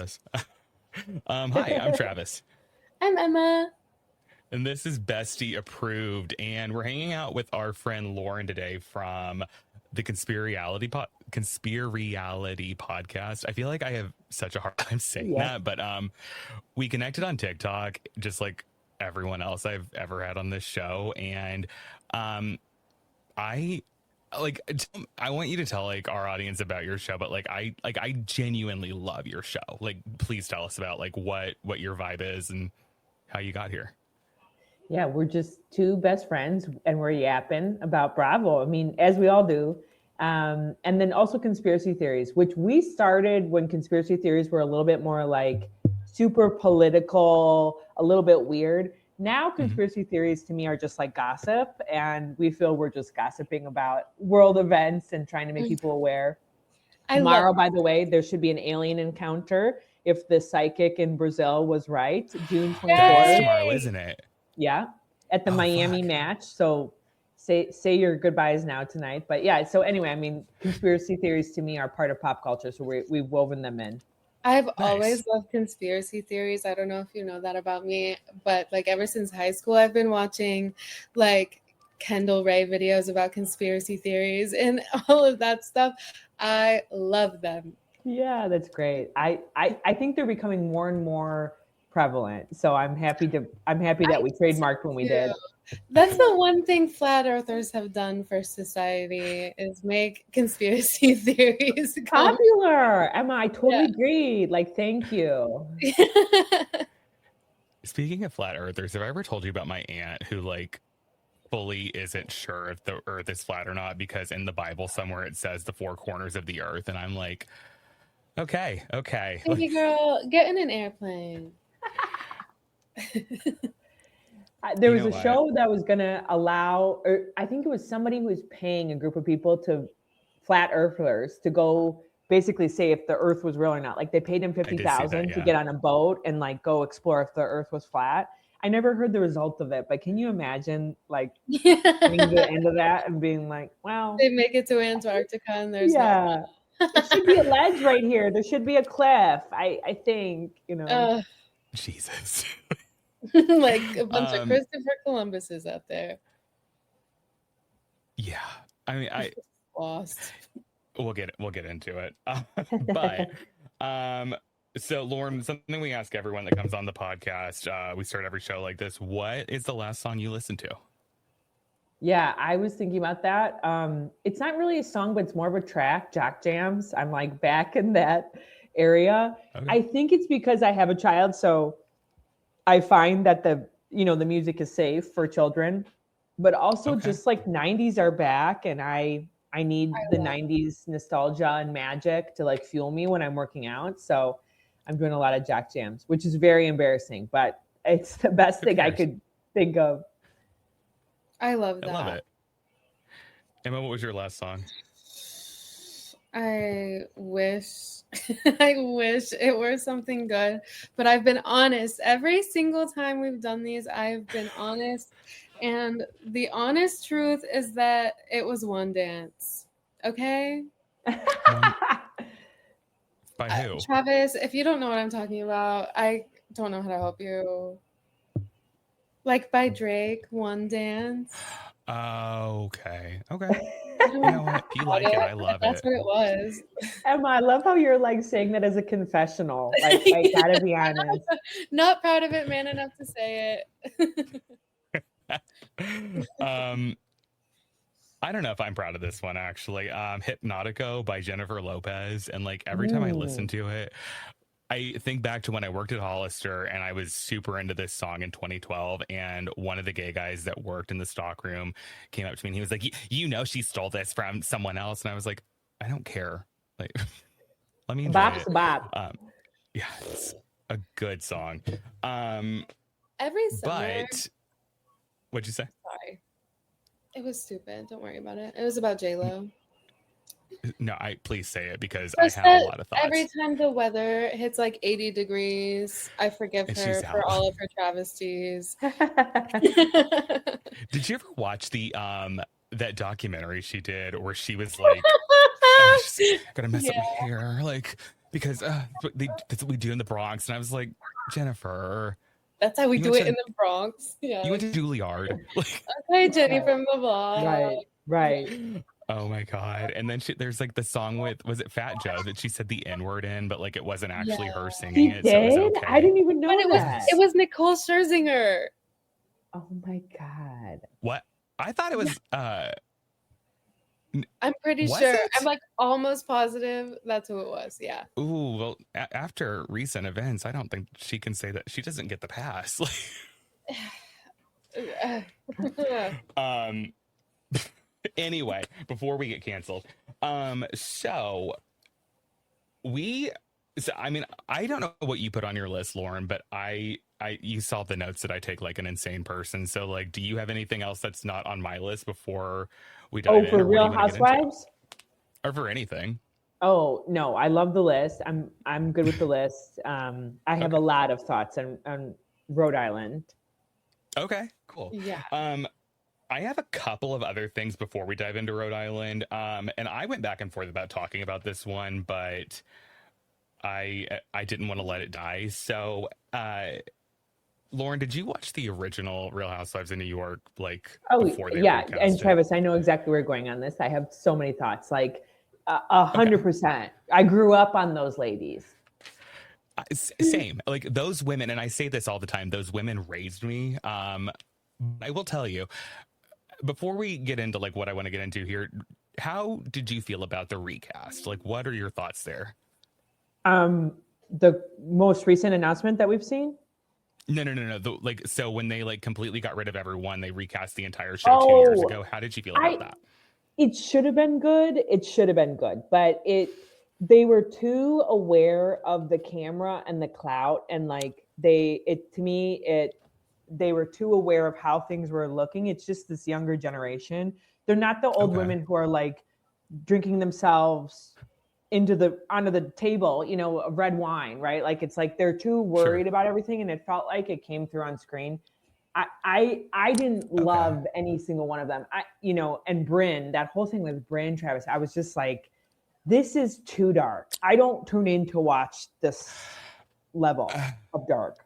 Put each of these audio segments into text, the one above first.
this. Hi, I'm Travis. I'm Emma. And this is Bestie Approved. And we're hanging out with our friend Lauren today from the Conspireality podcast. I feel like I have such a hard time saying that, but we connected on TikTok, just like everyone else I've ever had on this show. And I want you to tell like our audience about your show, but I genuinely love your show. Like, please tell us about like what your vibe is and how you got here. Yeah, we're just two best friends and we're yapping about Bravo. I mean, as we all do. And then also conspiracy theories, which we started when conspiracy theories were a little bit more like super political, a little bit weird. Now, conspiracy theories to me are just like gossip, and we feel we're just gossiping about world events and trying to make people aware. Tomorrow, by the way, there should be an alien encounter if the psychic in Brazil was right. June 24th. That's tomorrow, isn't it? Yeah, at the Miami match. So say your goodbyes now tonight. But yeah, so anyway, I mean, conspiracy theories to me are part of pop culture, so we've woven them in. I've always loved conspiracy theories. I don't know if you know that about me, but like ever since high school, I've been watching like Kendall Ray videos about conspiracy theories and all of that stuff. I love them. Yeah, that's great. I think they're becoming more and more prevalent. So I'm happy that we trademarked when we did. That's the one thing flat earthers have done for society is make conspiracy theories popular. Emma, I totally agreed. Like, thank you. Speaking of flat earthers, have I ever told you about my aunt who like fully isn't sure if the earth is flat or not because in the Bible somewhere it says the four corners of the earth, and I'm like, okay. Hey girl, get in an airplane. There was a show that was going to allow, or I think it was somebody who was paying a group of people to flat earthers to go basically say if the earth was real or not. Like they paid him $50,000 to get on a boat and like go explore if the earth was flat. I never heard the result of it, but can you imagine like getting to the end of that and being like, wow. They make it to Antarctica and there's no. There should be a ledge right here. There should be a cliff. I think, you know. Jesus. Like a bunch of Christopher Columbuses out there. Yeah, I mean, lost. We'll get into it, but so Lauren, something we ask everyone that comes on the podcast. We start every show like this. What is the last song you listened to? Yeah, I was thinking about that. It's not really a song, but it's more of a track. Jock jams. I'm like back in that area. Okay. I think it's because I have a child, so I find that the music is safe for children, but also just like 90s are back, and I need the 90s nostalgia and magic to like fuel me when I'm working out. So I'm doing a lot of jock jams, which is very embarrassing, but it's the best thing I could think of. I love that. I love it. Emma, what was your last song? I wish it were something good, but I've been honest. Every single time we've done these, I've been honest. And the honest truth is that it was One Dance. Okay? By who? Travis, if you don't know what I'm talking about, I don't know how to help you. Like by Drake, One Dance. Oh, okay. You know what? If you like it, I love That's what it was. Emma, I love how you're like saying that as a confessional. Like, I gotta be honest. Not proud of it, man enough to say it. I don't know if I'm proud of this one actually. Hypnotico by Jennifer Lopez, and like every time I listen to it, I think back to when I worked at Hollister and I was super into this song in 2012, and one of the gay guys that worked in the stockroom came up to me and he was like, she stole this from someone else. And I was like, I don't care. Like, let me enjoy it. Yeah, it's a good song. Every summer. But what'd you say? Sorry. It was stupid. Don't worry about it. It was about J-Lo. No, please say it because I have a lot of thoughts. Every time the weather hits like 80 degrees, I forgive her for all of her travesties. Did you ever watch the that documentary she did where she was like, oh, gonna mess up my hair, like because that's what we do in the Bronx. And I was like, Jennifer, That's how we You do went it in to- the Bronx. Yeah. you went to Juilliard. Like, Okay, Jenny from the block. Right. oh my God. And then there's like the song with, was it Fat Joe that she said the N-word in, but like it wasn't actually her singing She it. So it was did? okay. I didn't even know But that. it was Nicole Scherzinger. Oh my God. What? I thought it was, I'm pretty Was sure. it? I'm like almost positive that's who it was. Yeah. ooh, well, after recent events, I don't think she can say that. She doesn't get the pass. Anyway, before we get canceled, so I mean, I don't know what you put on your list, Lauren, but you saw the notes that I take like an insane person. So like, do you have anything else that's not on my list before we dive in? Oh, for or what do Real you wanna get into? Housewives? Or for anything? Oh no, I love the list. I'm good with the list. I have a lot of thoughts on Rhode Island. Okay, cool. Yeah. I have a couple of other things before we dive into Rhode Island. And I went back and forth about talking about this one, but I didn't want to let it die. So, Lauren, did you watch the original Real Housewives of New York? Like, before they yeah. recast And it? Travis, I know exactly where you're going on this. I have so many thoughts. Like 100%. I grew up on those ladies. Same. Like those women, and I say this all the time. Those women raised me. I will tell you. Before we get into like what I want to get into here, how did you feel about the recast? Like, what are your thoughts there? The most recent announcement that we've seen. No. So when they like completely got rid of everyone, they recast the entire show 2 years ago. How did you feel about that? It should have been good. But they were too aware of the camera and the clout, and like they were too aware of how things were looking. It's just this younger generation. They're not the old women who are like drinking themselves onto the table, of red wine, right? Like it's like they're too worried about everything, and it felt like it came through on screen. I didn't love any single one of them. And Brynn, that whole thing with Brynn, Travis, I was just like, this is too dark. I don't tune in to watch this level of dark.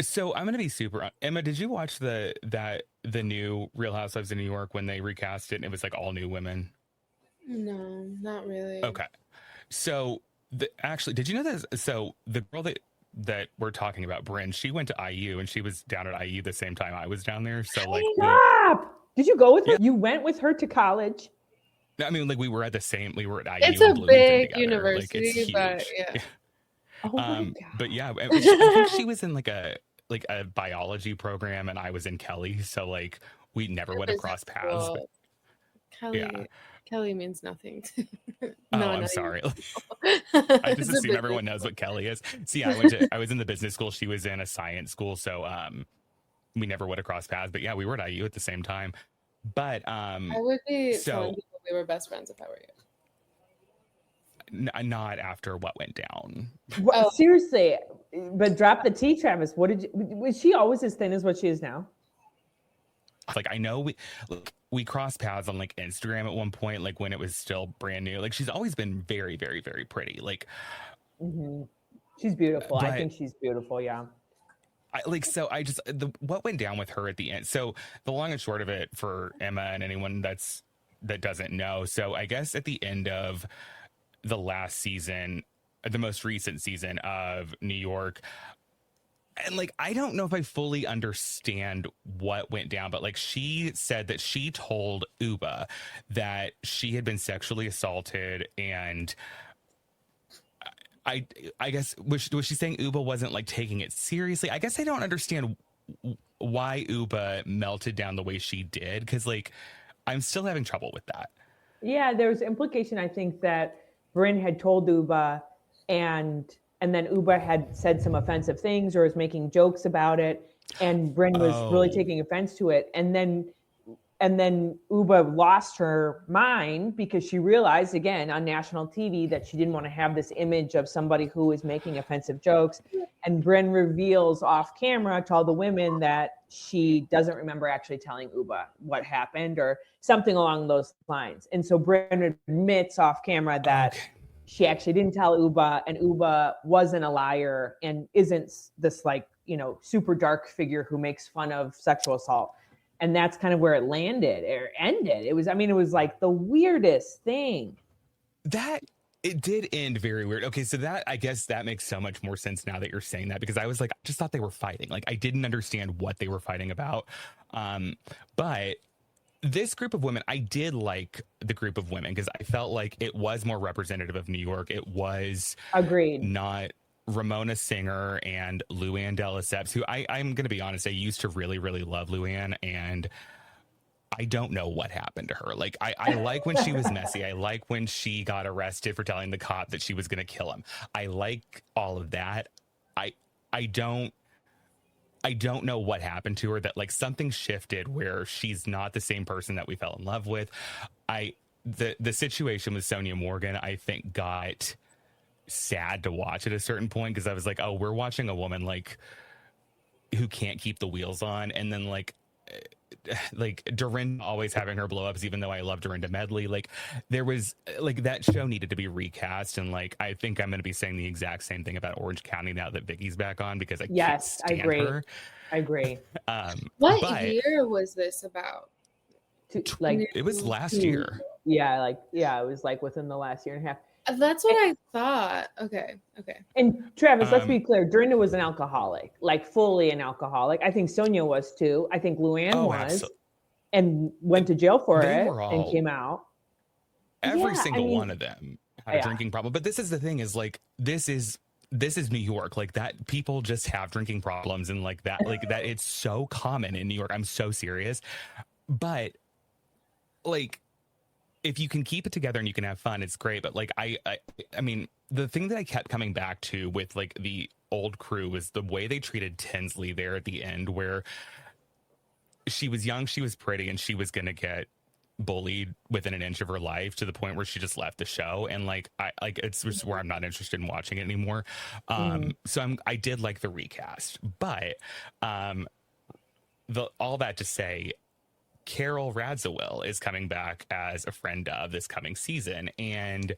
So I'm gonna be super. Emma, did you watch the new Real Housewives of New York when they recast it and it was like all new women? No, not really. Okay. So actually, did you know this? So the girl that we're talking about, Brynn, she went to IU and she was down at IU the same time I was down there. So like, stop! Did you go with her? You went with her to college? I mean, like we were at IU. It's a big university, like, it's huge. but yeah. Oh my God. But yeah, I think she was in like a biology program and I was in Kelly. So like we never would have crossed paths. But, Kelly means nothing. I'm sorry. I just assume everyone knows what Kelly is. So yeah, I was in the business school. She was in a science school. So we never would have crossed paths. But yeah, we were at IU at the same time. But I would be telling people we were best friends if I were you. Not after what went down. Seriously, but drop the tea, Travis. Was she always as thin as what she is now? Like I know we crossed paths on like Instagram at one point, like when it was still brand new. Like she's always been very, very, very pretty. Like she's beautiful. I think she's beautiful. Yeah. What went down with her at the end. So the long and short of it for Emma and anyone that doesn't know. So I guess at the end of the last season, the most recent season of New York, and like I don't know if I fully understand what went down, but like she said that she told Uba that she had been sexually assaulted, and I guess was she saying Uba wasn't like taking it seriously? I guess I don't understand why Uba melted down the way she did, because like I'm still having trouble with that. Yeah, there's implication. I think that Brynn had told Uba, and then Uba had said some offensive things or was making jokes about it, and Brynn was really taking offense to it. And then Uba lost her mind because she realized, again, on national TV, that she didn't want to have this image of somebody who is making offensive jokes. And Brynn reveals off camera to all the women that she doesn't remember actually telling Uba what happened or something along those lines. And so Brynn admits off camera that she actually didn't tell Uba, and Uba wasn't a liar and isn't this like, you know, super dark figure who makes fun of sexual assault. And that's kind of where it landed or ended. It was, I mean, it was like the weirdest thing. It did end very weird. Okay, so that, I guess that makes so much more sense now that you're saying that, because I was like, I just thought they were fighting. Like, I didn't understand what they were fighting about. But this group of women, I did like the group of women because I felt like it was more representative of New York. It was agreed, not Ramona Singer and Luann de Lesseps, who I'm going to be honest, I used to really, really love Luann, and I don't know what happened to her. Like, I like when she was messy. I like when she got arrested for telling the cop that she was going to kill him. I like all of that. I don't know what happened to her, that like something shifted where she's not the same person that we fell in love with. The situation with Sonia Morgan, I think, got sad to watch at a certain point, because I was like, oh, we're watching a woman like who can't keep the wheels on. And then like Dorinda always having her blow-ups, even though I love Dorinda Medley. Like, there was like, that show needed to be recast, and like I think I'm going to be saying the exact same thing about Orange County now that Vicky's back on, because I can't stand her. I agree. What year was this about? It was last year. Yeah, it was like within the last year and a half. That's what I thought. Okay. And Travis, let's be clear. Dorinda was an alcoholic, like fully an alcoholic. I think Sonia was too. I think Luann was, and went to jail for it and came out. Every single one of them had a drinking problem. But this is the thing, is like, this is New York. Like, that people just have drinking problems, and like that it's so common in New York. I'm so serious. But like, if you can keep it together and you can have fun, it's great. But like, I mean, the thing that I kept coming back to with like the old crew was the way they treated Tinsley there at the end, where she was young, she was pretty, and she was going to get bullied within an inch of her life, to the point where she just left the show. And like, it's just where I'm not interested in watching it anymore. So I did like the recast, but all that to say, Carole Radziwill is coming back as a friend of this coming season. And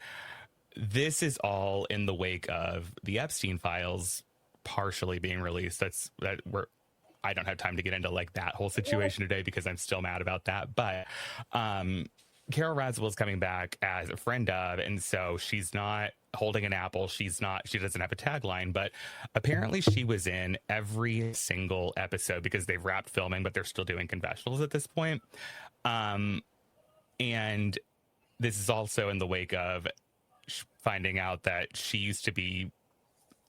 this is all in the wake of the Epstein files partially being released. I don't have time to get into like that whole situation today, because I'm still mad about that. But Carole Radziwill is coming back as a friend of, and so she's not holding an apple. She doesn't have a tagline, but apparently she was in every single episode, because they've wrapped filming, but they're still doing confessionals at this point. And this is also in the wake of finding out that she used to be,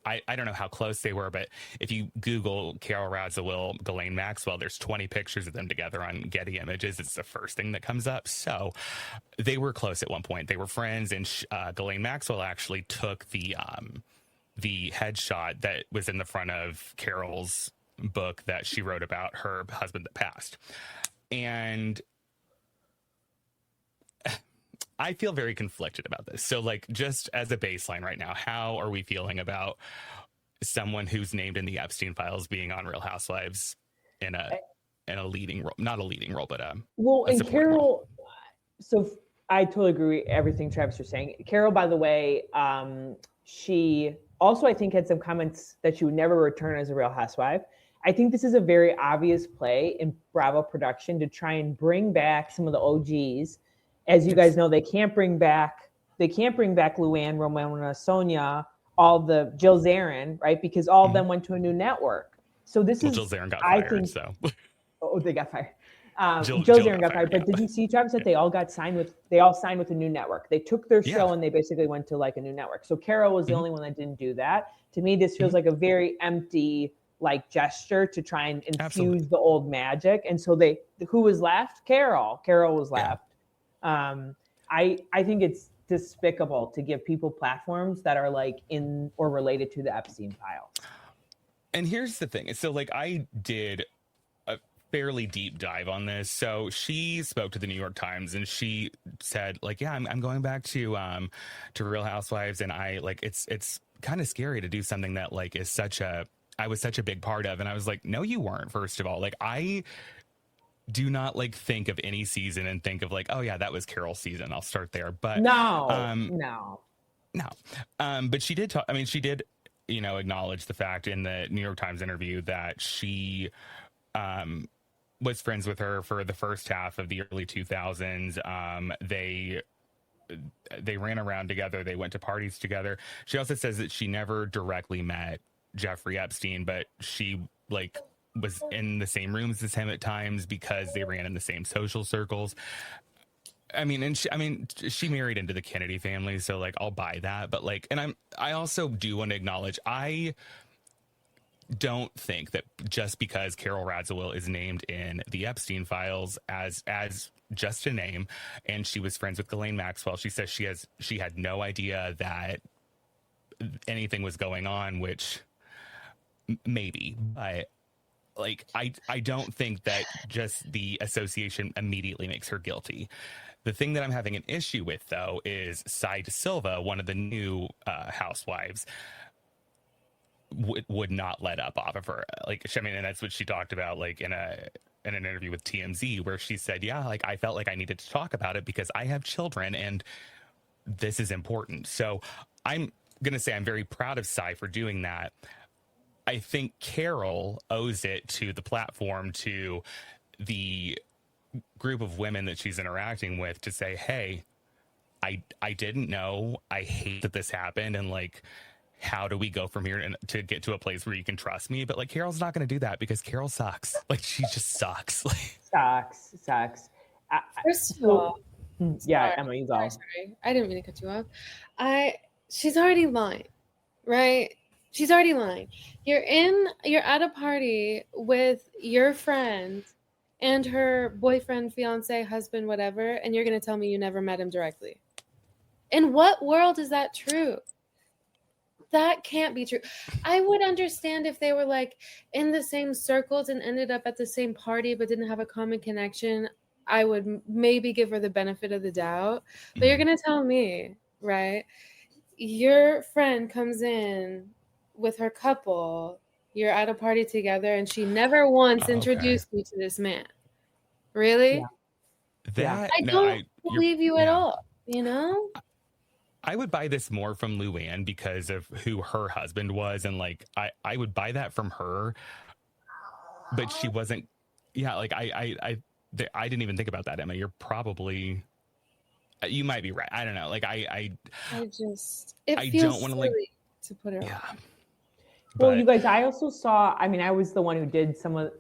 I don't know how close they were, but if you Google Carole Radziwill, Ghislene Maxwell, there's 20 pictures of them together on Getty Images. It's the first thing that comes up. So they were close at one point. They were friends, and Ghislene Maxwell actually took the headshot that was in the front of Carole's book that she wrote about her husband that passed. And I feel very conflicted about this. So like, just as a baseline right now, how are we feeling about someone who's named in the Epstein files being on Real Housewives in a leading role, not a leading role, but and Carole, so I totally agree with everything Travis was saying. Carole, by the way, she also, I think, had some comments that she would never return as a Real Housewife. I think this is a very obvious play in Bravo production to try and bring back some of the OGs. As you guys know, they can't bring back Luann, Ramona, Sonia, all the Jill Zarin, right? Because all of them went to a new network. So this is, Jill Zarin got fired, so. Oh, they got fired. Jill Zarin got fired. But did you see, Travis, that they all signed with a new network? They took their show and they basically went to like a new network. So Carole was the only one that didn't do that. To me, this feels like a very empty like gesture to try and infuse the old magic. And so who was left? Carole was left. I think it's despicable to give people platforms that are like in or related to the Epstein files. And here's the thing. So like, I did a fairly deep dive on this. So she spoke to the New York Times and she said like, yeah, I'm going back to Real Housewives. And I like, it's kind of scary to do something that like I was such a big part of. And I was like, no, you weren't. First of all, like I do not like think of any season and think of like, oh yeah, that was Carole's season. I'll start there. But no. No. But she did talk, I mean, she did, you know, acknowledge the fact in the New York Times interview that she was friends with her for the first half of the early 2000s. They ran around together. They went to parties together. She also says that she never directly met Jeffrey Epstein, but she like was in the same rooms as him at times because they ran in the same social circles. I mean, she married into the Kennedy family, so like I'll buy that. But like, and I also do want to acknowledge, I don't think that just because Carole Radziwill is named in the Epstein files as just a name, and she was friends with Ghislene Maxwell, she says she had no idea that anything was going on, which maybe, but like I don't think that just the association immediately makes her guilty. The thing that I'm having an issue with, though, is Sai De Silva, one of the new housewives, would not let up off of her. Like, I mean, and that's what she talked about, like in an interview with TMZ, where she said, yeah, like I felt like I needed to talk about it because I have children and this is important. So I'm going to say I'm very proud of Sai for doing that. I think Carole owes it to the platform, to the group of women that she's interacting with, to say, hey, I didn't know, I hate that this happened, and like, how do we go from here and to get to a place where you can trust me? But like, Carole's not going to do that because Carole sucks. Like, she just sucks. Sucks. First of all, yeah, sorry, Emma, you go. Sorry, I didn't mean to cut you off. She's already lying, right? She's already lying. You're at a party with your friend and her boyfriend, fiance, husband, whatever, and you're going to tell me you never met him directly. In what world is that true? That can't be true. I would understand if they were like in the same circles and ended up at the same party but didn't have a common connection. I would maybe give her the benefit of the doubt. But you're going to tell me, right? Your friend comes in with her couple. You're at a party together and she never once introduced you to this man. Really? Yeah. I don't believe you at all, you know? I would buy this more from Luann because of who her husband was, and like I would buy that from her, but she wasn't. Yeah, like I didn't even think about that, Emma. You're probably, you might be right. I don't know. Like I don't want to like to put it. Yeah. Well, you guys, I also saw. I mean, I was the one who did some of.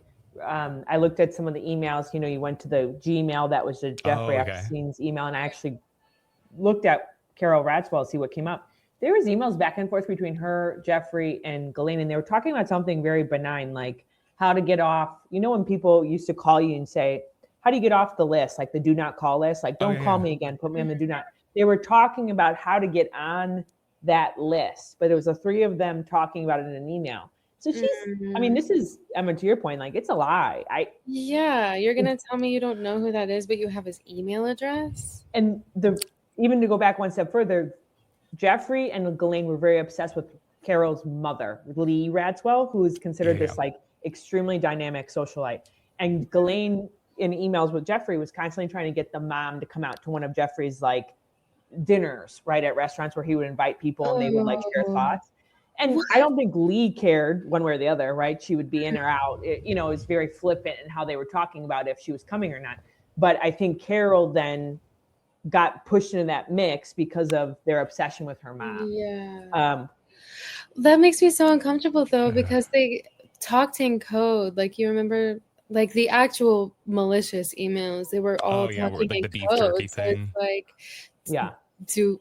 I looked at some of the emails. You know, you went to the Gmail that was the Jeffrey Epstein's email, and I actually looked at Carole Radziwill to see what came up. There was emails back and forth between her, Jeffrey, and Ghislene, and they were talking about something very benign, like how to get off. You know, when people used to call you and say, how do you get off the list? Like the do not call list, like don't call me again, put me on the do not. They were talking about how to get on that list, but it was the three of them talking about it in an email. So she's, I mean, this is, Emma, to your point, like it's a lie. You're going to tell me you don't know who that is, but you have his email address? And even to go back one step further, Jeffrey and Ghislene were very obsessed with Carole's mother, Lee Radziwill, who is considered this like extremely dynamic socialite. And Ghislene, in emails with Jeffrey, was constantly trying to get the mom to come out to one of Jeffrey's like dinners, right, at restaurants where he would invite people and they would like share thoughts. And I don't think Lee cared one way or the other, right? She would be in or out. It was very flippant in how they were talking about if she was coming or not. But I think Carole then got pushed into that mix because of their obsession with her mom. Yeah. That makes me so uncomfortable though, because they talked in code. Like you remember, like the actual malicious emails, they were all talking in code. So it's like,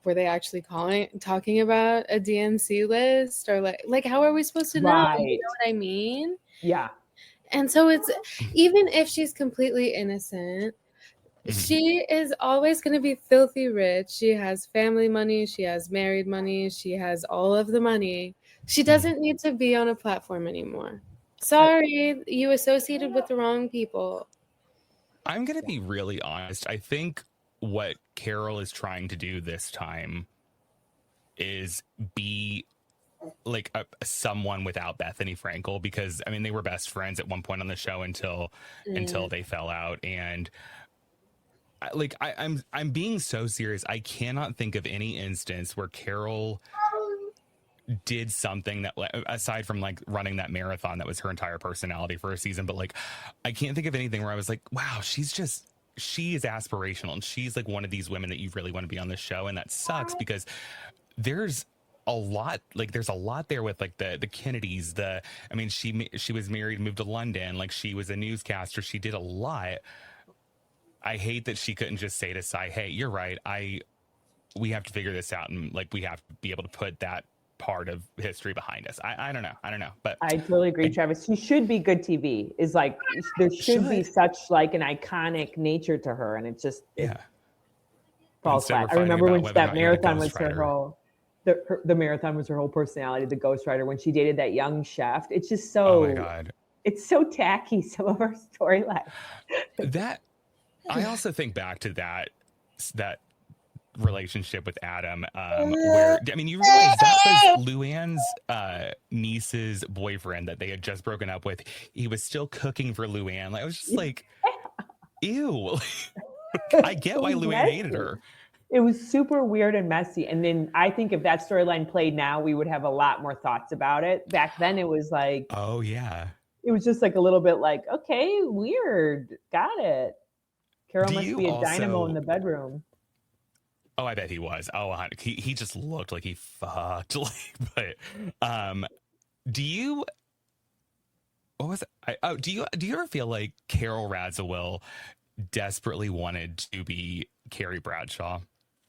were they actually talking about a DNC list, or like how are we supposed to know? You know what I mean? Yeah. And so it's, even if she's completely innocent, she is always going to be filthy rich. She has family money. She has married money. She has all of the money. She doesn't need to be on a platform anymore. Sorry, you associated with the wrong people. I'm going to be really honest. I think what Carole is trying to do this time is be like someone without Bethany Frankel, because I mean, they were best friends at one point on the show until they fell out. And I'm being so serious. I cannot think of any instance where Carole did something that, aside from like running that marathon, that was her entire personality for a season. But like, I can't think of anything where I was like, wow, she is aspirational, and she's like one of these women that you really want to be on the show. And that sucks because there's a lot there with like the Kennedys. She was married, moved to London. Like, she was a newscaster. She did a lot. I hate that she couldn't just say to Sai, hey, you're right. We have to figure this out. And like, we have to be able to put that part of history behind us. I don't know, but I totally agree, Travis. She should be good TV. Is like, there should be such like an iconic nature to her, and it just falls flat. I remember when that marathon was her whole, the marathon was her whole personality, the ghostwriter, when she dated that young chef. It's just so, oh my God, it's so tacky, some of her storylines. That, I also think back to that relationship with Adam, where, I mean, you realize that was Luann's niece's boyfriend that they had just broken up with. He was still cooking for Luann. Like, I was just like, ew. I get why Luann hated her. It was super weird and messy. And then I think if that storyline played now, we would have a lot more thoughts about it. Back then it was like, oh yeah, it was just like a little bit like, okay, weird, got it. Carole must be a dynamo in the bedroom. Oh, I bet he was. Oh, he just looked like he fucked. Like, but do you? What was it? Do you ever feel like Carole Radziwill desperately wanted to be Carrie Bradshaw?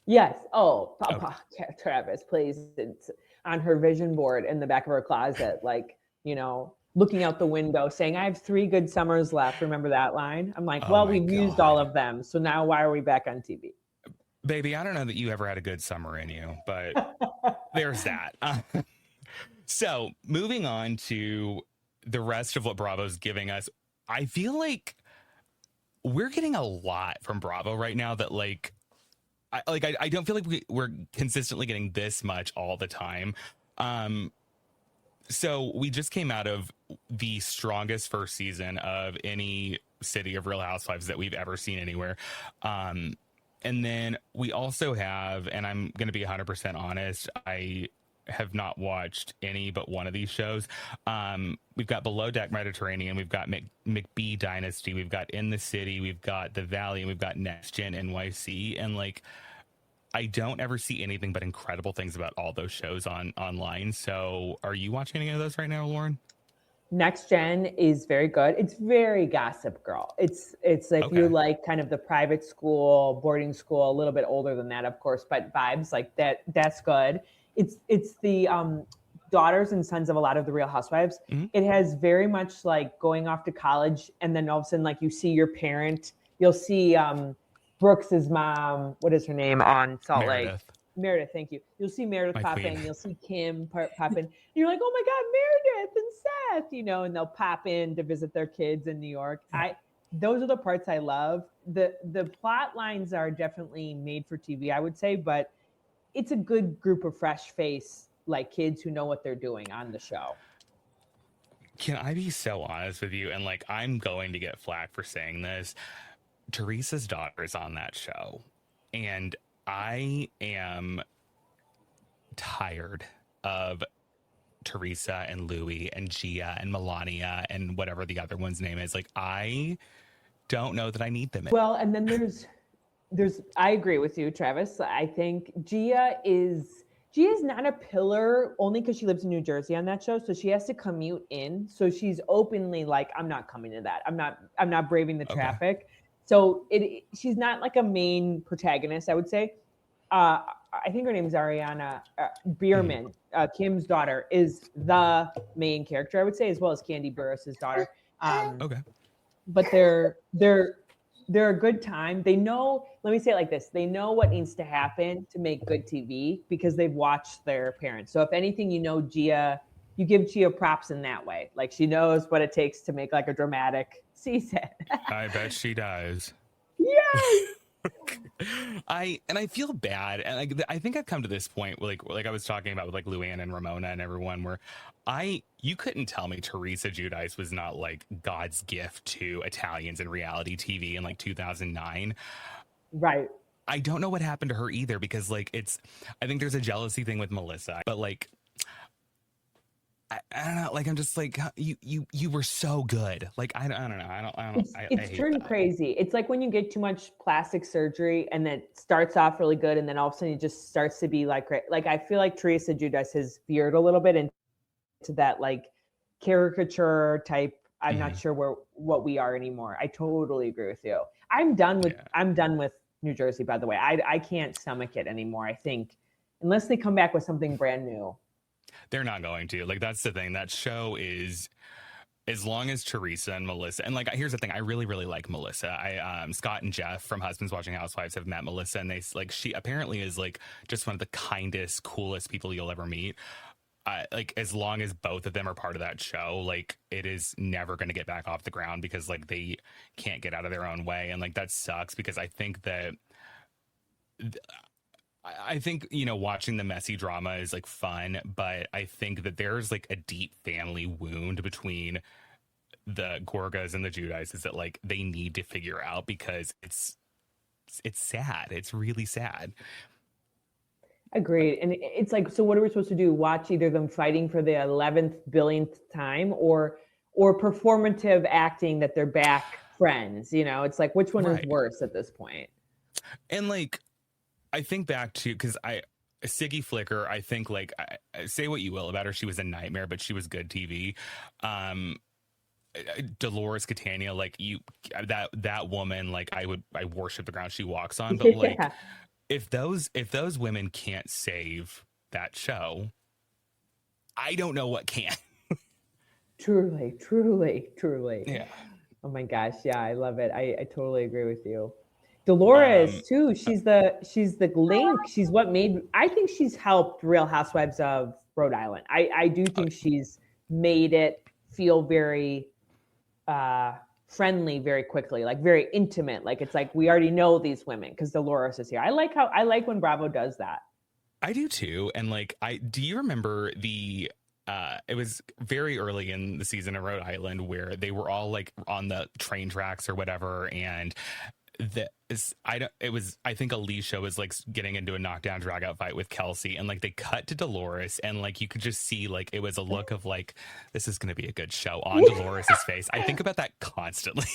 Yes. Oh, Papa, okay. Travis, please. It's on her vision board in the back of her closet, like, you know, looking out the window, saying, "I have 3 good summers left." Remember that line? I'm like, well, we've used all of them, so now why are we back on TV? Baby, I don't know that you ever had a good summer in you, but there's that. So moving on to the rest of what Bravo's giving us, I feel like we're getting a lot from Bravo right now that I don't feel like we're consistently getting this much all the time. So we just came out of the strongest first season of any city of Real Housewives that we've ever seen anywhere. And then we also have, and I'm going to be 100% honest, I have not watched any but one of these shows. We've got Below Deck Mediterranean, we've got McBee Dynasty, we've got In the City, we've got The Valley, and we've got Next Gen NYC. And like, I don't ever see anything but incredible things about all those shows online. So are you watching any of those right now, Lauren? Next Gen is very good. It's very Gossip Girl. It's like you like kind of the private school, boarding school, a little bit older than that, of course, but vibes like that. That's good. It's the daughters and sons of a lot of the Real Housewives. Mm-hmm. It has very much like going off to college, and then all of a sudden, like, you see your parent. You'll see Brooks's mom. What is her name on Salt Lake? Meredith, thank you. You'll see Meredith pop in. You'll see Kim pop in. And you're like, oh my God, Meredith and Seth, you know, and they'll pop in to visit their kids in New York. Those are the parts I love. The plot lines are definitely made for TV, I would say, but it's a good group of fresh face, like kids who know what they're doing on the show. Can I be so honest with you? And like, I'm going to get flack for saying this. Teresa's daughter is on that show, and I am tired of Teresa and Louis and Gia and Melania and whatever the other one's name is. Like, I don't know that I need them. Well, and then there's I agree with you, Travis. I think Gia is not a pillar only because she lives in New Jersey on that show. So she has to commute in. So she's openly like, I'm not coming to that. I'm not braving the traffic. So she's not like a main protagonist, I would say. I think her name is Ariana Bierman, Kim's daughter, is the main character, I would say, as well as Candy Burris' daughter. But they're a good time. They know, let me say it like this. They know what needs to happen to make good TV because they've watched their parents. So if anything, you know, Gia, you give Gia props in that way. Like, she knows what it takes to make like a dramatic season. I bet she does. Yes. I feel bad, and I think I've come to this point, like I was talking about with like Luann and Ramona and everyone, where you couldn't tell me Teresa Giudice was not like God's gift to Italians in reality TV in like 2009. Right. I don't know what happened to her either, because like I think there's a jealousy thing with Melissa, but like I don't know, like I'm just like you were so good. Like I don't know. I It's hate turned that. crazy. It's like when you get too much plastic surgery and then it starts off really good and then all of a sudden it just starts to be like I feel like Teresa Giudice has veered a little bit into that like caricature type. I'm not sure what we are anymore. I totally agree with you. I'm done with New Jersey, by the way. I can't stomach it anymore. I think unless they come back with something brand new. They're not going to. Like, that's the thing. That show is, as long as Teresa and Melissa, and like, here's the thing, I really, really like Melissa. Scott and Jeff from Husbands Watching Housewives have met Melissa, and she apparently is like just one of the kindest, coolest people you'll ever meet. Like, as long as both of them are part of that show, like, it is never going to get back off the ground, because like they can't get out of their own way. And like, that sucks, because I think that watching the messy drama is like fun, but I think that there's like a deep family wound between the Gorgas and the Giudices that like they need to figure out, because it's sad. It's really sad. Agreed. And it's like, so what are we supposed to do? Watch either them fighting for the 11th billionth time or performative acting that they're back friends, it's like, which one is worse at this point? And like, I think back to, because Siggy Flicker, I think like, say what you will about her, she was a nightmare, but she was good TV. Dolores Catania, like that woman, like I worship the ground she walks on, but like if those women can't save that show, I don't know what can. Truly. Yeah. Oh my gosh. Yeah. I love it. I totally agree with you. Dolores too. She's the link. She's what I think she's helped Real Housewives of Rhode Island. I do think she's made it feel very friendly very quickly, like very intimate. Like it's like we already know these women because Dolores is here. I like when Bravo does that. I do too. And like do you remember it was very early in the season of Rhode Island where they were all like on the train tracks or whatever, and I think Alicia was like getting into a knockdown drag out fight with Kelsey, and like they cut to Dolores, and like you could just see like it was a look of like, this is going to be a good show on Dolores's face. I think about that constantly.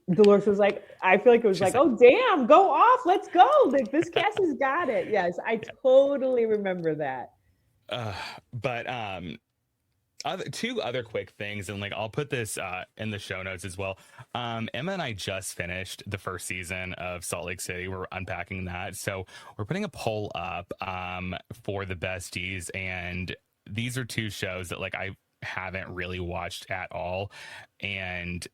Dolores was like, I feel like it was like, oh damn, go off, let's go. Like this cast has got it. Yes, I totally remember that. But two other quick things, and like I'll put this in the show notes as well. Emma and I just finished the first season of Salt Lake City. We're unpacking that, so we're putting a poll up for the besties, and these are two shows that like I haven't really watched at all, and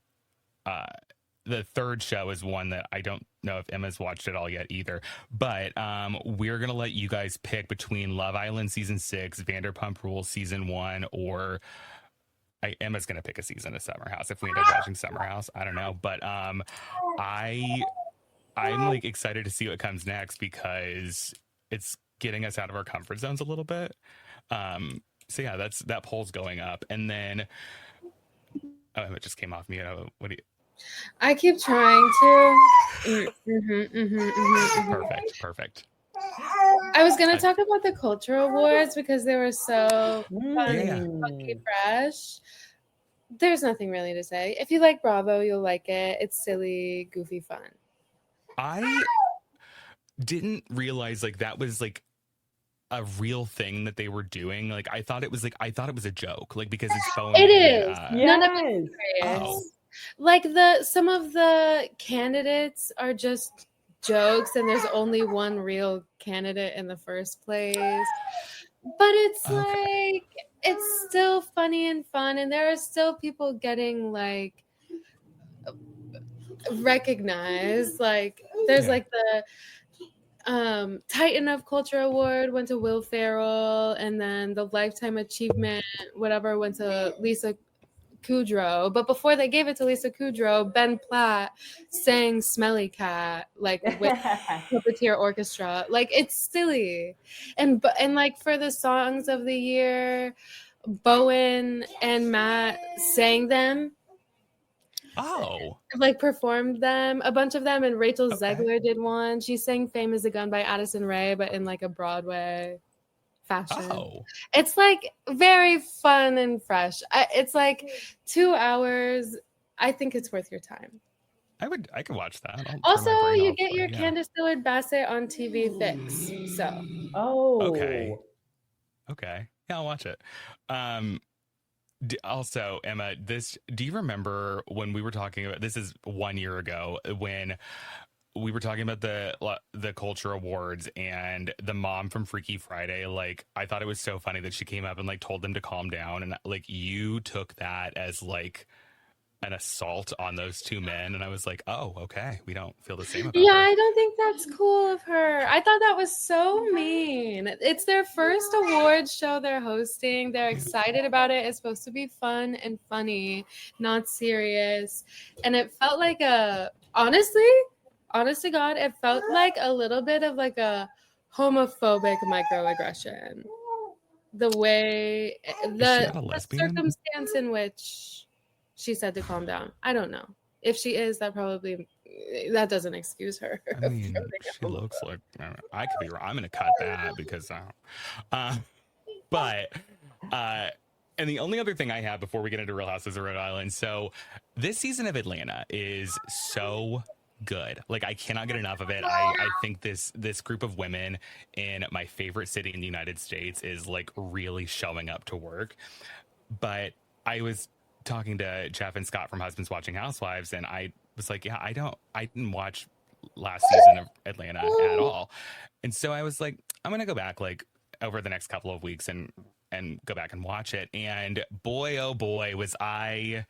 the third show is one that I don't know if Emma's watched it all yet either, but we're going to let you guys pick between Love Island Season 6, Vanderpump Rules Season 1, or Emma's going to pick a season of Summer House if we end up watching Summer House. I don't know, but I'm like excited to see what comes next because it's getting us out of our comfort zones a little bit. So yeah, that poll's going up. And then, it just came off mute. What do you... I keep trying to. Perfect. I was gonna talk about the culture awards because they were so fun and funky fresh. There's nothing really to say. If you like Bravo, you'll like it. It's silly, goofy fun. I didn't realize like that was like a real thing that they were doing. Like I thought it was a joke, like because it's phony. It is. None of it is serious. Like some of the candidates are just jokes and there's only one real candidate in the first place. But it's like it's still funny and fun, and there are still people getting like recognized. Like there's like the Titan of Culture Award went to Will Ferrell, and then the Lifetime Achievement whatever went to Lisa Kudrow. But before they gave it to Lisa Kudrow, Ben Platt sang Smelly Cat like with Puppeteer Orchestra. Like it's silly. And like for the songs of the year, Bowen and Matt sang them. Oh. Like performed them, a bunch of them, and Rachel Okay. Zegler did one. She sang Fame is a Gun by Addison Rae, but in like a Broadway fashion. Oh. It's like very fun and fresh. It's like 2 hours. I think it's worth your time. I could watch that. Also, you get your Candace Dillard Bassett on TV fix. So. Okay. Yeah, I'll watch it. Also, Emma, do you remember when we were talking about, this is 1 year ago, when we were talking about the culture awards and the mom from Freaky Friday? Like, I thought it was so funny that she came up and like told them to calm down, and like you took that as like an assault on those two men, and I was like, oh, okay, we don't feel the same about her. I don't think that's cool of her. I thought that was so mean. It's their first awards show they're hosting. They're excited about it. It's supposed to be fun and funny, not serious. And it felt like honest to God, it felt like a little bit of like a homophobic microaggression. The way, the circumstance in which she said to calm down. I don't know. If she is, that doesn't excuse her. I mean, she looks like, I could be wrong. I'm going to cut that because and the only other thing I have before we get into Real Houses of Rhode Island. So this season of Atlanta is so good. Like, I cannot get enough of it. I think this group of women in my favorite city in the United States is like really showing up to work. But I was talking to Jeff and Scott from Husbands Watching Housewives, and I was like, yeah, I didn't watch last season of Atlanta at all. And so I was like, I'm going to go back like over the next couple of weeks and go back and watch it. And boy, oh boy, was I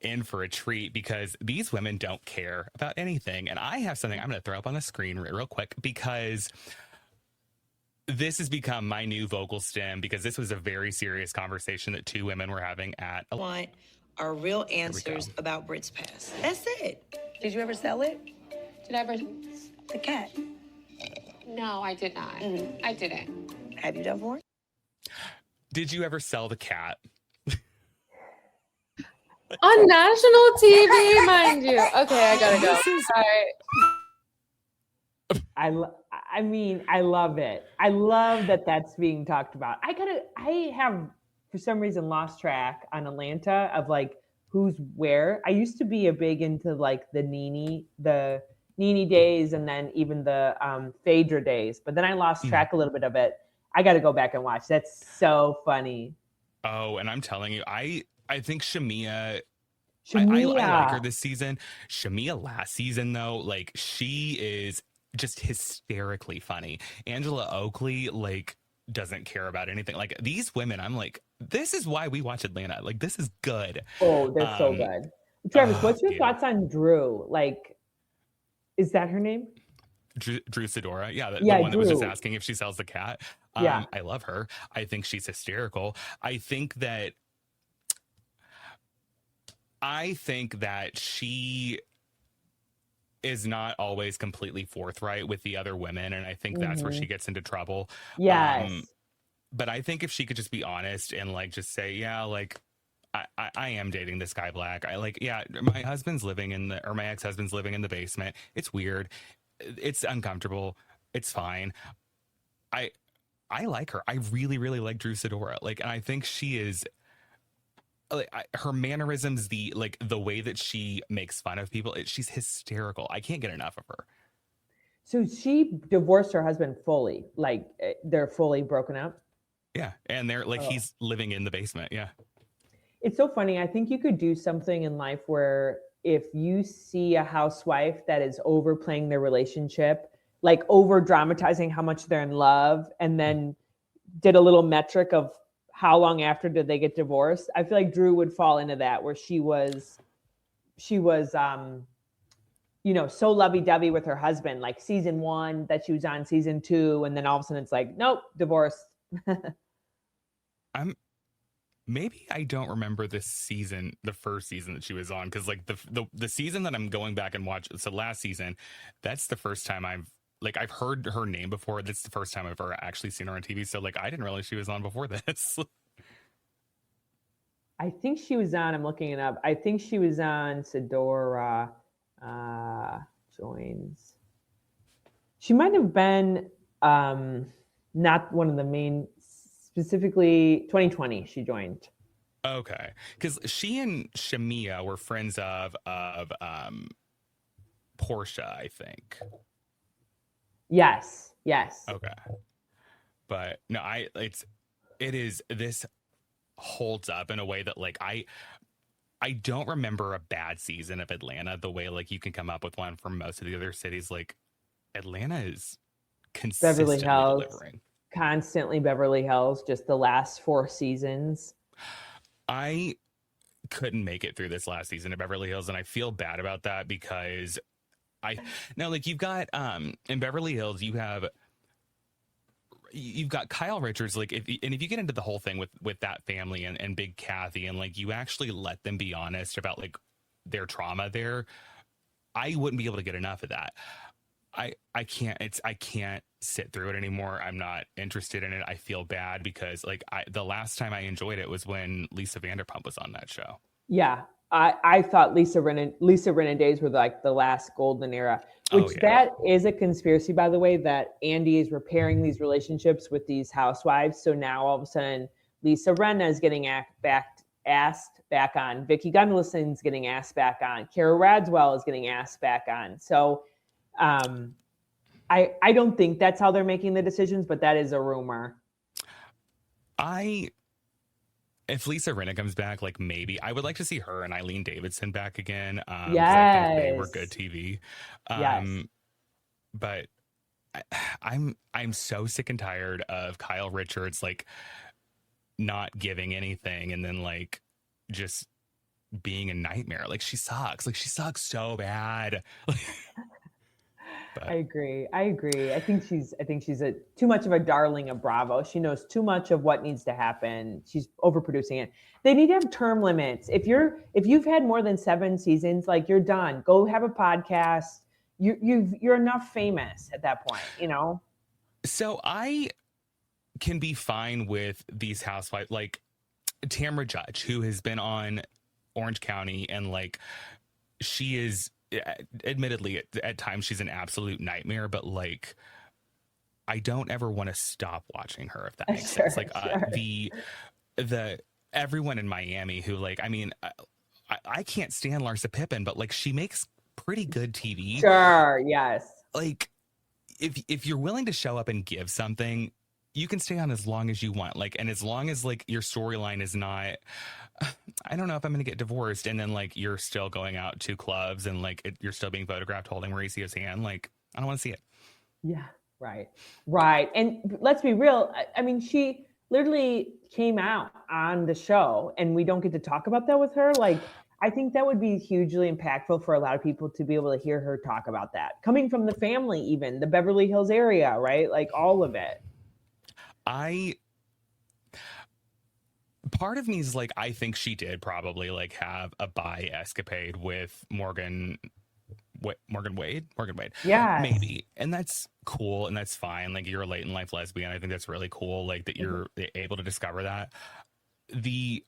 in for a treat, because these women don't care about anything. And I have something I'm going to throw up on the screen real quick, because this has become my new vocal stem, because this was a very serious conversation that two women were having at a... Want are real answers about Brit's past. That's it. Did you ever sell it? Did I ever? The cat. No, I did not. I didn't. Have you done for it? Did you ever sell the cat? On national TV, mind you. Okay, I gotta go. Sorry. I mean, I love it. I love that that's being talked about. I have, for some reason, lost track on Atlanta of like who's where. I used to be a big into like the Nene days, and then even the Phaedra days. But then I lost track a little bit of it. I got to go back and watch. That's so funny. Oh, and I'm telling you, I think Shamia. I like her this season. Shamia last season, though, like, she is just hysterically funny. Angela Oakley, like, doesn't care about anything. Like, these women, I'm like, this is why we watch Atlanta. Like, this is good. Oh, they're so good. Travis, what's your thoughts on Drew? Like, is that her name? Drew Sidora. Yeah, the one that was just asking if she sells the cat. Yeah. I love her. I think she's hysterical. I think that she is not always completely forthright with the other women, and I think that's where she gets into trouble. Yes. But I think if she could just be honest and like just say, yeah, like I am dating this guy Black. My ex-husband's living in the basement. It's weird. It's uncomfortable. It's fine. I like her. I really, really like Drew Sidora. Like, and I think she is, her mannerisms, the way that she makes fun of people, she's hysterical. I can't get enough of her. So she divorced her husband fully. Like, they're fully broken up. Yeah, and they're like, he's living in the basement. Yeah. It's so funny. I think you could do something in life where if you see a housewife that is overplaying their relationship, like over dramatizing how much they're in love, and then did a little metric of how long after did they get divorced, I feel like Drew would fall into that, where she was so lovey-dovey with her husband, like season 1 that she was on, season 2, and then all of a sudden it's like, nope, divorce. Maybe I don't remember this season, the first season that she was on, because like the season that I'm going back and watch, so last season, that's the first time I've heard her name before. That's the first time I've ever actually seen her on TV. So like, I didn't realize she was on before this. I think she was on, I'm looking it up. I think she was on Sedora joins. She might have been not one of the main, specifically 2020 she joined. Okay. Because she and Shamia were friends of Portia, I think. Yes. Okay. But no, this holds up in a way that like I don't remember a bad season of Atlanta the way like you can come up with one from most of the other cities. Like Atlanta is consistently Beverly Hills, delivering. constantly Beverly Hills, just the last 4 seasons. I couldn't make it through this last season of Beverly Hills, and I feel bad about that because you've got in Beverly Hills you've got Kyle Richards, like if you get into the whole thing with that family and Big Kathy, and like you actually let them be honest about like their trauma there, I wouldn't be able to get enough of that. I can't sit through it anymore. I'm not interested in it. I feel bad because like the last time I enjoyed it was when Lisa Vanderpump was on that show. Yeah. I thought Lisa Rinna days were like the last golden era, which that is a conspiracy, by the way, that Andy is repairing these relationships with these housewives. So now all of a sudden Lisa Rinna is getting asked back on. Vicky Gunvalson's getting asked back on. Carole Radziwill is getting asked back on. So I don't think that's how they're making the decisions, but that is a rumor. If Lisa Rinna comes back, like maybe I would like to see her and Eileen Davidson back again. Yes. I think they were good TV. Yes. But I'm so sick and tired of Kyle Richards like not giving anything and then like just being a nightmare. Like she sucks. Like she sucks so bad. But I agree. I think she's too much of a darling of Bravo. She knows too much of what needs to happen. She's overproducing it. They need to have term limits. If you've had more than 7 seasons, like you're done. Go have a podcast. You're enough famous at that point, you know? So I can be fine with these housewives, like Tamra Judge, who has been on Orange County, and like she is admittedly at times she's an absolute nightmare, but like I don't ever want to stop watching her, if that makes sense. Like the everyone in Miami who like, I mean, I can't stand Larsa Pippen, but like she makes pretty good TV. Sure, yes. Like if you're willing to show up and give something, you can stay on as long as you want. Like, and as long as like your storyline is not, I don't know if I'm going to get divorced, and then like you're still going out to clubs and like you're still being photographed holding Mauricio's hand. Like, I don't want to see it. Yeah, right. And let's be real. I mean, she literally came out on the show, and we don't get to talk about that with her. Like, I think that would be hugely impactful for a lot of people to be able to hear her talk about that, coming from the family, even the Beverly Hills area, right? Like all of it. Part of me is like, I think she did probably like have a bi escapade with Morgan Wade. Yeah. Maybe. And that's cool. And that's fine. Like you're a late in life lesbian. I think that's really cool. Like that you're able to discover that. The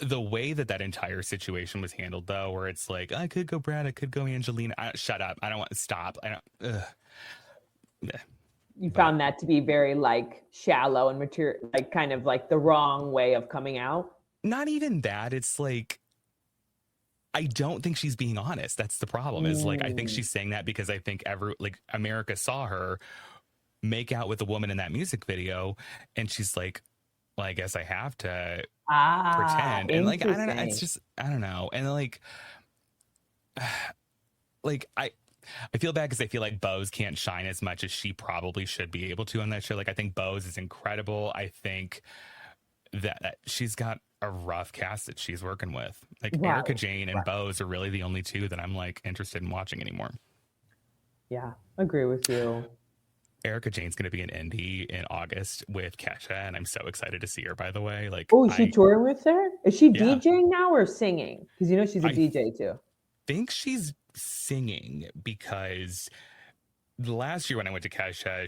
way that entire situation was handled though, where it's like, I could go Brad, I could go Angelina. Shut up. I don't want to stop. You found that to be very like shallow and material, like kind of like the wrong way of coming out. Not even that. It's like, I don't think she's being honest. That's the problem. Is like, I think she's saying that because I think America saw her make out with a woman in that music video, and she's like, well, I guess I have to pretend. And like, I don't know. It's just, I don't know. And like I feel bad because I feel like Bose can't shine as much as she probably should be able to on that show. Like, I think Bose is incredible. I think that she's got a rough cast that she's working with. Like, Erica Jane and Bose are really the only two that I'm like interested in watching anymore. Yeah, agree with you. Erica Jane's going to be in Indy in August with Kesha, and I'm so excited to see her, by the way. Like, oh, is she touring with her? Is she DJing now or singing? Because you know she's a DJ too. I think she's singing because the last year when I went to Kesha,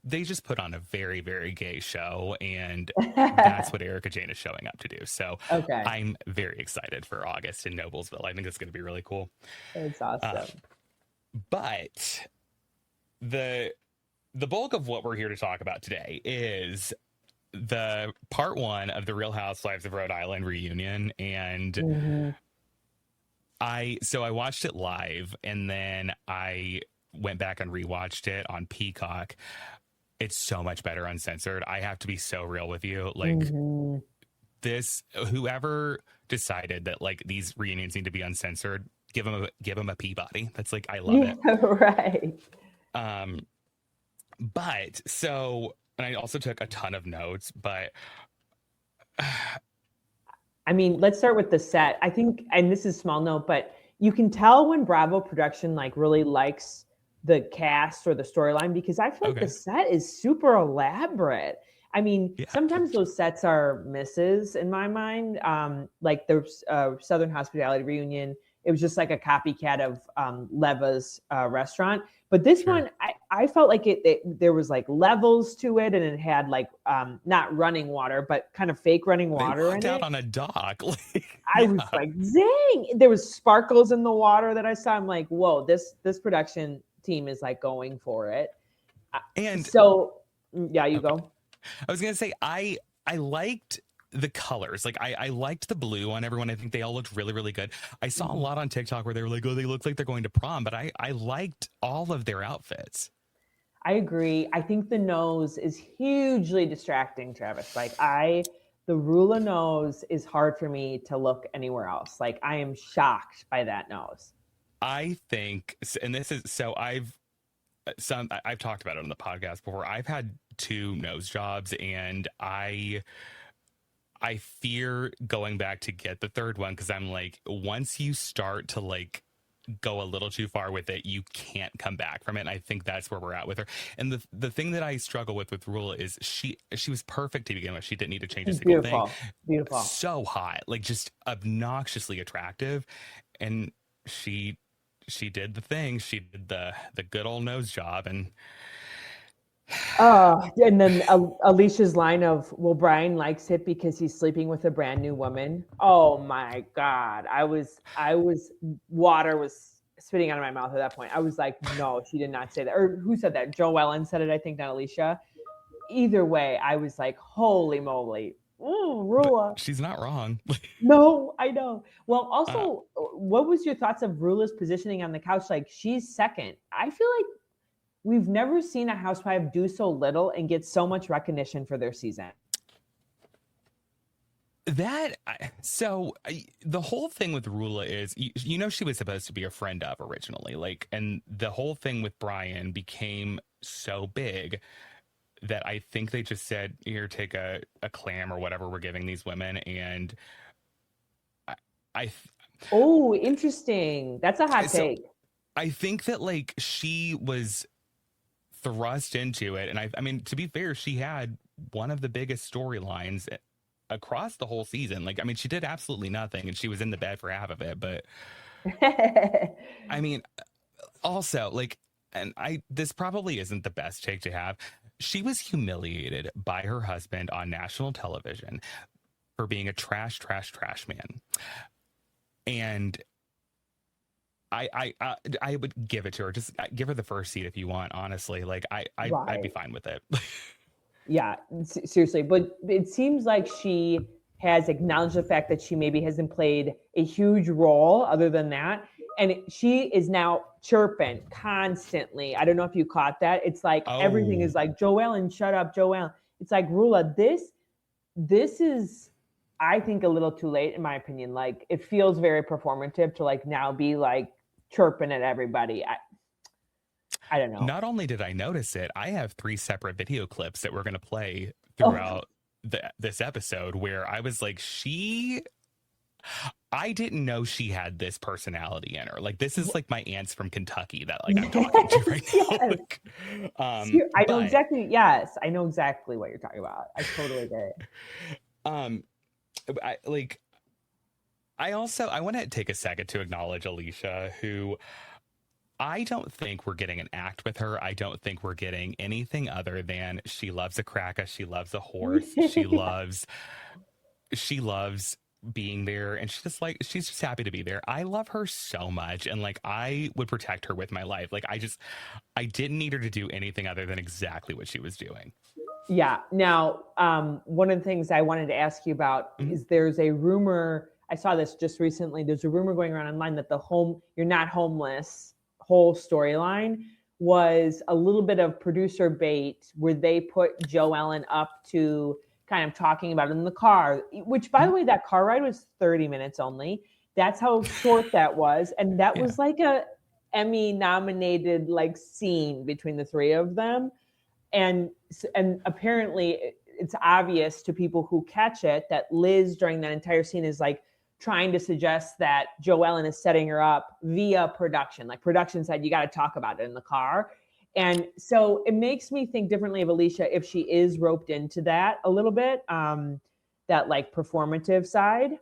they just put on a very, very gay show, and that's what Erica Jane is showing up to do. So Okay. I'm very excited for August in Noblesville. I think it's going to be really cool. It's awesome. But the bulk of what we're here to talk about today is the part 1 of the Real Housewives of Rhode Island reunion. And I watched it live, and then I went back and rewatched it on Peacock. It's so much better uncensored. I have to be so real with you. Like this, whoever decided that like these reunions need to be uncensored, give them a Peabody. That's like, I love it. Right. But so, and I also took a ton of notes, but I mean, let's start with the set. I think, and this is a small note, but you can tell when Bravo production like really likes the cast or the storyline, because I feel like the set is super elaborate. I mean, sometimes those sets are misses in my mind. Like the Southern Hospitality reunion, it was just like a copycat of Leva's restaurant. But this one, I felt like there was like levels to it, and it had like not running water, but kind of fake running water in it. Out on a dock. I was like, dang! There was sparkles in the water that I saw. I'm like, whoa! This production team is like going for it. And so, yeah, you go. I was gonna say I liked the colors. Like I liked the blue on everyone. I think they all looked really, really good. I saw a lot on TikTok where they were like, oh, they look like they're going to prom, but I liked all of their outfits. I agree. I think the nose is hugely distracting, Travis. Like the Rula nose is hard for me to look anywhere else. Like I am shocked by that nose. I think, and this is, so I've talked about it on the podcast before. I've had 2 nose jobs, and I fear going back to get the third one, because I'm like, once you start to like go a little too far with it, you can't come back from it. And I think that's where we're at with her. And the thing that I struggle with Rula is she was perfect to begin with. She didn't need to change a single thing. Beautiful. So hot, like just obnoxiously attractive. And she did the thing. She did the good old nose job, and and then Alicia's line of, well, Brian likes it because he's sleeping with a brand new woman. Oh my God. Water was spitting out of my mouth at that point. I was like, no, she did not say that. Or who said that? Joe Ellen said it, I think, not Alicia. Either way, I was like, holy moly. Ooh, Rula. But she's not wrong. No, I know. Well, also, what was your thoughts of Rula's positioning on the couch? Like, she's second. I feel like we've never seen a housewife do so little and get so much recognition for their season. The whole thing with Rula is, you know, she was supposed to be a friend of originally, like, and the whole thing with Brian became so big that I think they just said, here, take a clam or whatever we're giving these women. And oh, interesting. That's a hot take. I think that like she was thrust into it. And I mean, to be fair, she had one of the biggest storylines across the whole season. Like, I mean, she did absolutely nothing, and she was in the bed for half of it. But I mean, also, like, and this probably isn't the best take to have. She was humiliated by her husband on national television for being a trash man. And I would give it to her. Just give her the first seat if you want, honestly. Like, I'd be fine with it. Yeah, seriously. But it seems like she has acknowledged the fact that she maybe hasn't played a huge role other than that. And she is now chirping constantly. I don't know if you caught that. It's like everything is like, Joellen, shut up, Joellen. It's like, Rula, this is, I think, a little too late, in my opinion. Like, it feels very performative to like now be like chirping at everybody. I don't know. Not only did I notice it, I have 3 separate video clips that we're going to play throughout this episode where I was like, I didn't know she had this personality in her. Like, this is like my aunts from Kentucky that like I'm talking to right now. Like, I know exactly. Yes, I know exactly what you're talking about. I totally get it. I want to take a second to acknowledge Alicia, who I don't think we're getting an act with her. I don't think we're getting anything other than she loves a cracker, she loves a horse, she loves being there, and she's just happy to be there. I love her so much, and like I would protect her with my life. Like I didn't need her to do anything other than exactly what she was doing. Yeah. Now, one of the things I wanted to ask you about is there's a rumor, I saw this just recently, there's a rumor going around online that you're not homeless whole storyline was a little bit of producer bait where they put Joe Ellen up to kind of talking about it in the car, which by the way, that car ride was 30 minutes only. That's how short that was. And that was like a Emmy nominated like scene between the three of them. And apparently it's obvious to people who catch it that Liz during that entire scene is like trying to suggest that Joe Ellen is setting her up via production. Like production said, you got to talk about it in the car. And so it makes me think differently of Alicia if she is roped into that a little bit, that like performative side.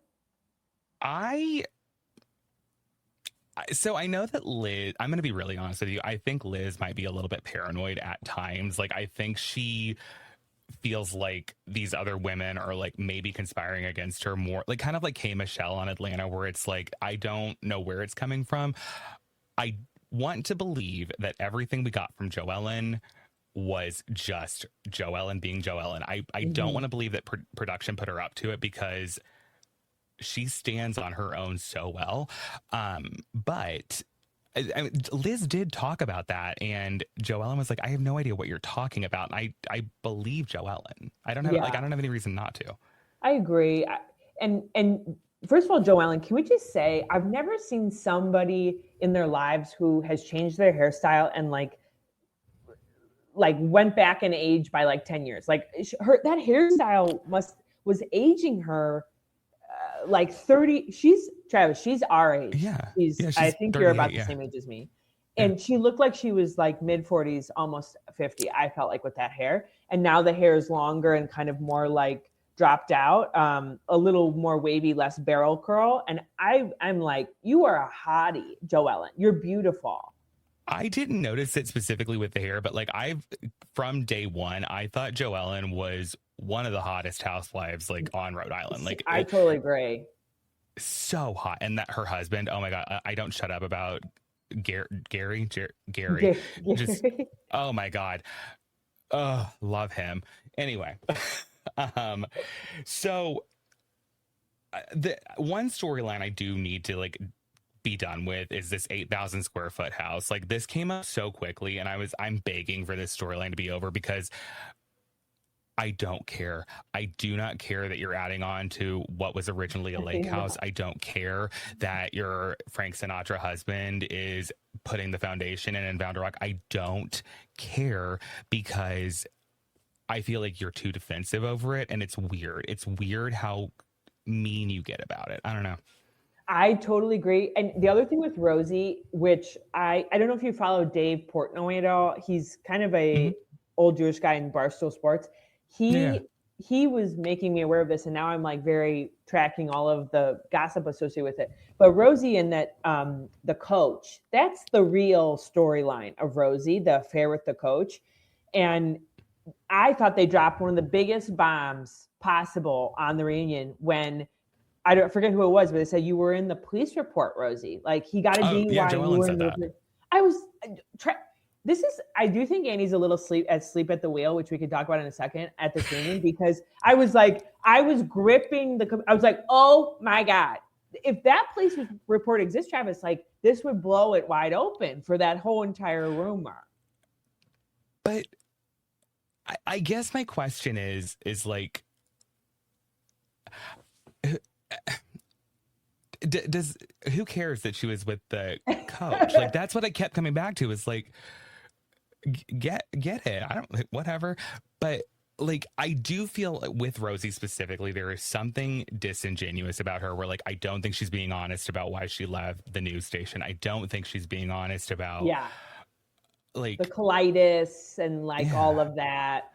So I know that Liz, I'm going to be really honest with you. I think Liz might be a little bit paranoid at times. Like, I think she feels like these other women are like maybe conspiring against her more, like kind of like K. Michelle on Atlanta, where it's like, I don't know where it's coming from. I want to believe that everything we got from Joe Ellen was just Joe Ellen being Joe Ellen. I don't want to believe that production put her up to it, because she stands on her own so well. But I mean, Liz did talk about that, and Joe Ellen was like, I have no idea what you're talking about. And I believe Joe Ellen. I don't have any reason not to. I agree. And first of all, Joe Ellen, can we just say, I've never seen somebody in their lives who has changed their hairstyle and like went back in age by like 10 years. Like that hairstyle was aging her like 30. Travis, she's our age. Yeah. I think you're about the same age as me. And she looked like she was like mid 40s, almost 50. I felt like with that hair. And now the hair is longer and kind of more like dropped out, a little more wavy, less barrel curl. And I'm like, you are a hottie, Joe Ellen. You're beautiful. I didn't notice it specifically with the hair, but like from day one, I thought Joe Ellen was one of the hottest housewives like on Rhode Island. Like I totally agree. So hot. And that her husband, oh my God, I don't shut up about Gary. Just, oh my God. Love him. Anyway. So the one storyline I do need to like be done with is this 8,000 square foot house. Like this came up so quickly, and I'm begging for this storyline to be over, because I don't care. I do not care that you're adding on to what was originally a lake house. I don't care that your Frank Sinatra husband is putting the foundation in Bound to Rock. I don't care, because I feel like you're too defensive over it, and it's weird. It's weird how mean you get about it. I don't know. I totally agree. And the other thing with Rosie, which I don't know if you follow Dave Portnoy at all. He's kind of a old Jewish guy in Barstool Sports. He was making me aware of this, and now I'm like very tracking all of the gossip associated with it. But Rosie and that the coach, that's the real storyline of Rosie, the affair with the coach. And I thought they dropped one of the biggest bombs possible on the reunion when I don't forget who it was, but they said you were in the police report, Rosie. Like he got a DUI. Yeah, Joe Ellen said that. I do think Annie's a little asleep at the wheel, which we could talk about in a second at the screening, because I was gripping I was like, oh my God, if that police report exists, Travis, like this would blow it wide open for that whole entire rumor. But I guess my question is like, who cares that she was with the coach? Like that's what I kept coming back to, is like, get it. I don't, whatever. But like, I do feel with Rosie specifically, there is something disingenuous about her where like, I don't think she's being honest about why she left the news station. I don't think she's being honest about like the colitis and like all of that.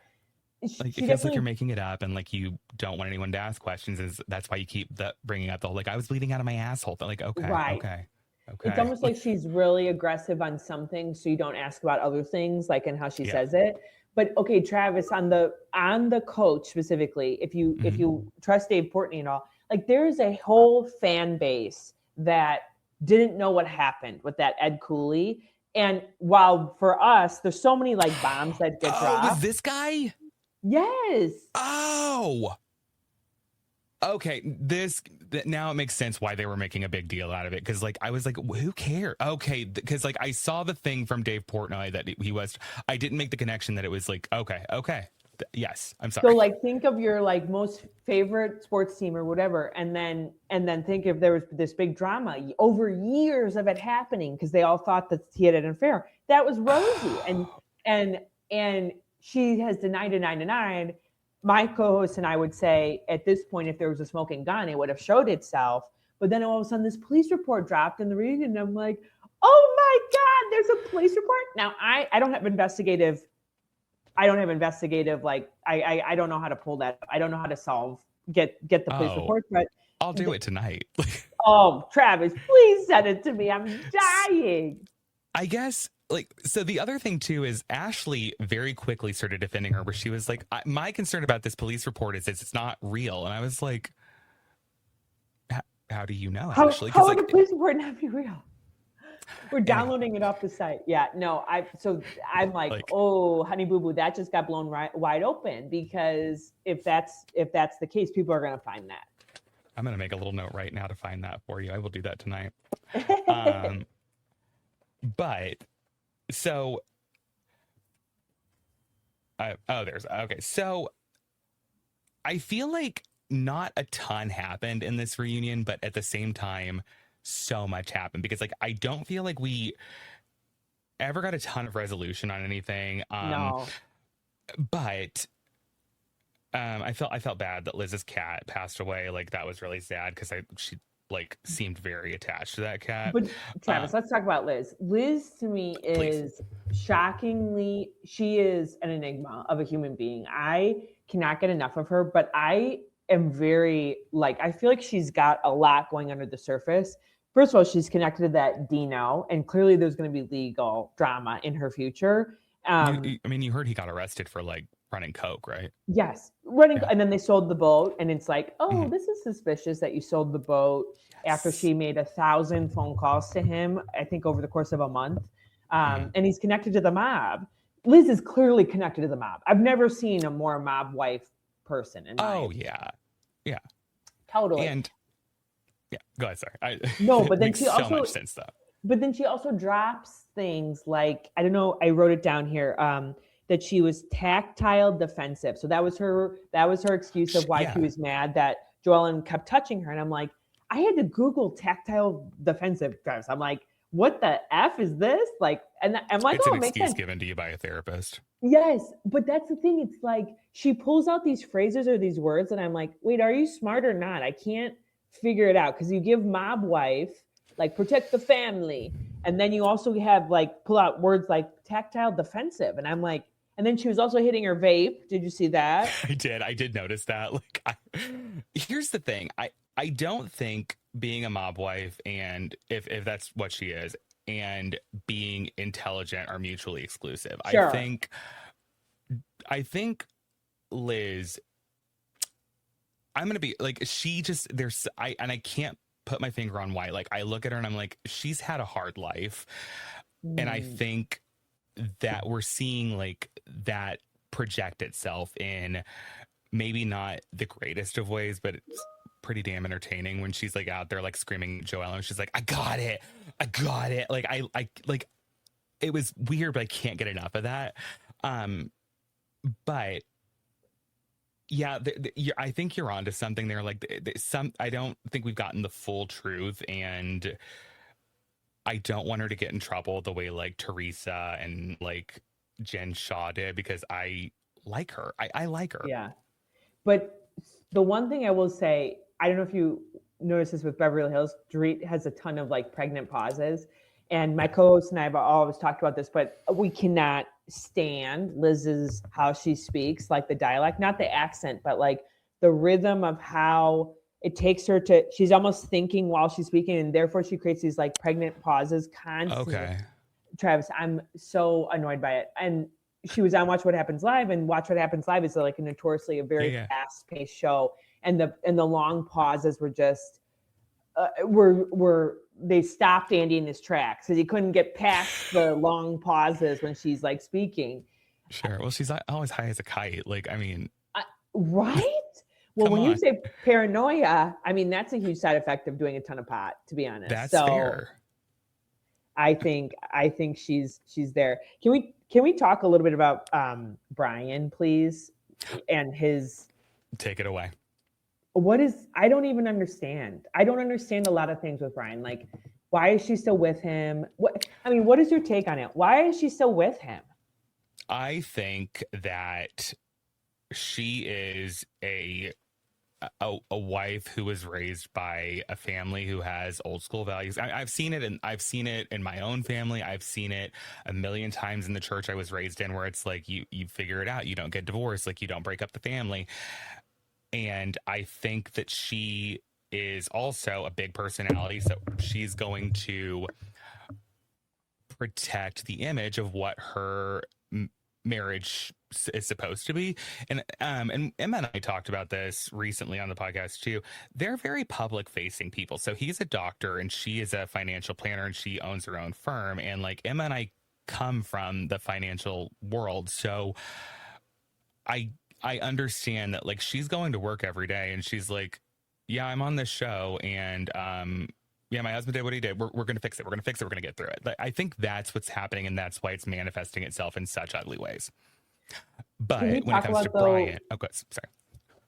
Like, it feels like you're making it up, and like you don't want anyone to ask questions, and that's why you keep bringing up the whole like I was bleeding out of my asshole. But like, okay. Okay. It's almost like she's really aggressive on something, so you don't ask about other things, like in how she says it. But okay, Travis, on the coach specifically, if you trust Dave Portnoy and all, like there's a whole fan base that didn't know what happened with that Ed Cooley. And while for us, there's so many like bombs that get dropped. Was this guy? Yes. Oh. Okay, now it makes sense why they were making a big deal out of it, because like I was like, who cares? Okay, because like I saw the thing from Dave Portnoy that he was. I didn't make the connection that it was like okay, yes, I'm sorry. So like think of your like most favorite sports team or whatever, and then think if there was this big drama over years of it happening because they all thought that he had an affair. That was Rosie, and she has denied. My co-host and I would say at this point, if there was a smoking gun, it would have showed itself. But then all of a sudden this police report dropped in the reunion. And I'm like, oh my God, there's a police report. Now I don't have investigative. Like, I don't know how to pull that. I don't know how to get the police report, but I'll do it tonight. Oh, Travis, please send it to me. I'm dying. I guess. Like, so the other thing too is Ashley very quickly started defending her, where she was like, my concern about this police report is it's not real. And I was like, how do you know, Ashley? How would the police report not be real? We're downloading it off the site. Yeah, no, I'm like, oh, honey boo boo, that just got blown wide open, because if that's the case, people are going to find that. I'm going to make a little note right now to find that for you. I will do that tonight. But so, okay. So I feel like not a ton happened in this reunion, but at the same time, so much happened, because like, I don't feel like we ever got a ton of resolution on anything. No. But I felt bad that Liz's cat passed away. Like, that was really sad, because she like seemed very attached to that cat. But Travis, let's talk about Liz. Liz to me is shockingly, she is an enigma of a human being. I cannot get enough of her, but I am very I feel like she's got a lot going under the surface. First of all, she's connected to that Dino, and clearly there's going to be legal drama in her future. You heard he got arrested for like running coke, right? Yes, running, and then they sold the boat, and it's like, oh, this is suspicious that you sold the boat after she made 1,000 phone calls to him, I think over the course of a month, and he's connected to the mob. Liz is clearly connected to the mob. I've never seen a more mob wife person. Yeah, totally. And yeah, go ahead. Sorry, but then she also so much sense though. But then she also drops things like, I don't know, I wrote it down here, that she was tactile defensive. So that was her excuse of why she was mad that Joellen kept touching her. And I'm like, I had to Google tactile defensive, Travis. I'm like, what the F is this? Like, and I'm like, it's oh, an it makes excuse sense. given to you by a therapist. Yes, but that's the thing. It's like she pulls out these phrases or these words, and I'm like, wait, are you smart or not? I can't figure it out, because you give mob wife, like, protect the family, and then you also have like pull out words like tactile defensive, and I'm like, and then she was also hitting her vape. Did you see that? I did notice that. Like, here's the thing. I don't think being a mob wife, and if that's what she is, and being intelligent are mutually exclusive. Sure. I think Liz, I'm going to be like, she just, I can't put my finger on why. Like, I look at her and I'm like, she's had a hard life. And I think that we're seeing like that project itself in maybe not the greatest of ways, but it's pretty damn entertaining when she's like out there like screaming at Joelle, and she's like, I got it. Like, I like, it was weird, but I can't get enough of that. But yeah, I think you're onto something there. Like, I don't think we've gotten the full truth, and I don't want her to get in trouble the way like Teresa and like Jen Shaw did, because I like her. I like her. Yeah. But the one thing I will say, I don't know if you notice this with Beverly Hills, Dorit has a ton of like pregnant pauses. And my co-host and I have always talked about this, but we cannot stand Liz's, how she speaks, like the dialect, not the accent, but like the rhythm of how it takes her to, she's almost thinking while she's speaking, and therefore she creates these like pregnant pauses constantly. Okay. Travis, I'm so annoyed by it. And she was on Watch What Happens Live, and Watch What Happens Live is like a notoriously a very fast-paced show, and the long pauses were just they stopped Andy in his tracks because he couldn't get past the long pauses when she's like speaking. Sure. Well, she's always high as a kite. Like, I mean, right? Well, when on. you say paranoia, I mean, that's a huge side effect of doing a ton of pot, to be honest. That's fair. I think she's there. Can we talk a little bit about Brian, please? And his, take it away. I don't even understand. I don't understand a lot of things with Brian. Like, why is she still with him? What is your take on it? Why is she still with him? I think that she is a wife who was raised by a family who has old school values. I've seen it in my own family. I've seen it a million times in the church I was raised in, where it's like you figure it out. You don't get divorced. Like, you don't break up the family. And I think that she is also a big personality, so she's going to protect the image of what her marriage is supposed to be. And Emma and I talked about this recently on the podcast too. They're very public facing people. So he's a doctor and she is a financial planner and she owns her own firm. And like, Emma and I come from the financial world. So I understand that, like, she's going to work every day and she's like, yeah, I'm on this show and yeah, my husband did what he did. We're going to fix it. We're going to fix it. We're going to get through it. Like, I think that's what's happening, and that's why it's manifesting itself in such ugly ways. But when it comes to Brian, sorry.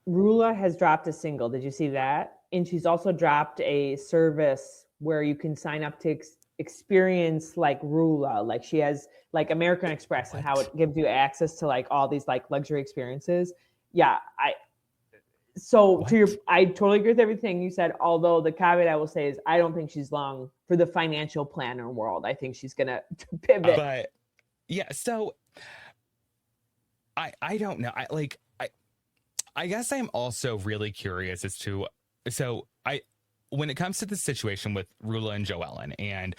Rula has dropped a single. Did you see that? And she's also dropped a service where you can sign up to experience like Rula. Like, she has like American Express and how it gives you access to like all these like luxury experiences. Yeah, I totally agree with everything you said. Although the caveat I will say is I don't think she's long for the financial planner world. I think she's gonna pivot. But yeah, so I don't know. I guess I'm also really curious as to, when it comes to the situation with Rula and Joellen, and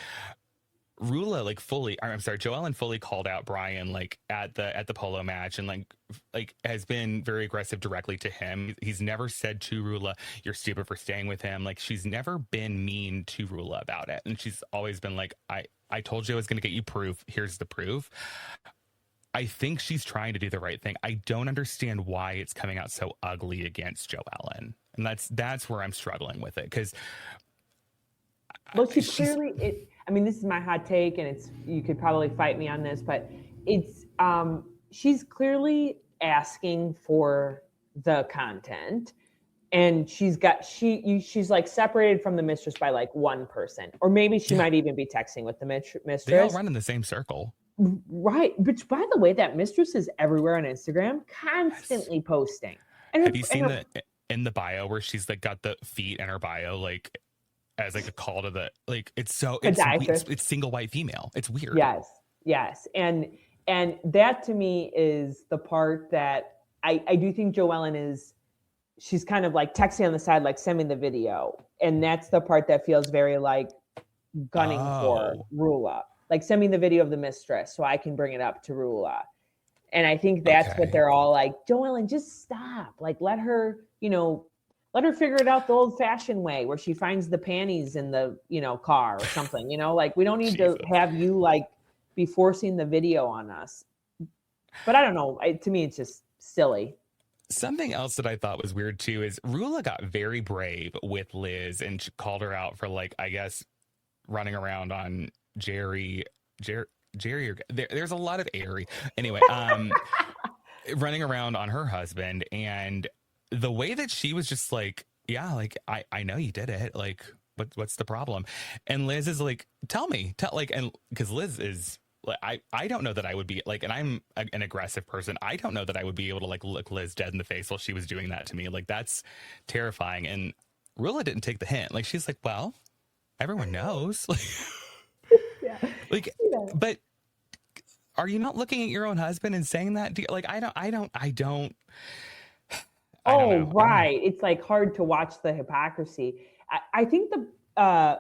Rula Joellen fully called out Brian like at the polo match, and like has been very aggressive directly to him. He's never said to Rula, "You're stupid for staying with him." Like, she's never been mean to Rula about it, and she's always been like, "I told you I was going to get you proof. Here's the proof." I think she's trying to do the right thing. I don't understand why it's coming out so ugly against Joellen, and that's where I'm struggling with it, because well, she clearly this is my hot take, and you could probably fight me on this, but it's she's clearly asking for the content, and she's like separated from the mistress by like one person, or maybe she might even be texting with the mistress. They all run in the same circle. Right. But by the way, that mistress is everywhere on Instagram, constantly posting. And have you seen in the bio where she's like got the feet in her bio, like as like a call to the, like, it's single white female. It's weird. Yes. And that to me is the part that I do think Joellen she's kind of like texting on the side, like, send me the video. And that's the part that feels very like gunning for Rula. Like, send me the video of the mistress so I can bring it up to Rula. And I think that's what they're all like, Joellen, just stop. Like, let her figure it out the old fashioned way where she finds the panties in the, car or something, like, we don't need to have you like be forcing the video on us. But I don't know. To me, it's just silly. Something else that I thought was weird too is Rula got very brave with Liz and she called her out for, like, I guess, running around on Jerry, there's a lot of airy. Anyway, running around on her husband, and the way that she was just like, yeah, like, I know you did it. Like, what's the problem? And Liz is like, tell me, and because Liz is like, I don't know that I would be like, and I'm an aggressive person. I don't know that I would be able to like look Liz dead in the face while she was doing that to me. Like, that's terrifying. And Rula didn't take the hint. Like, she's like, well, everyone knows. But are you not looking at your own husband and saying that? Like, I don't. I don't Oh, know. right. It's like hard to watch the hypocrisy. I think the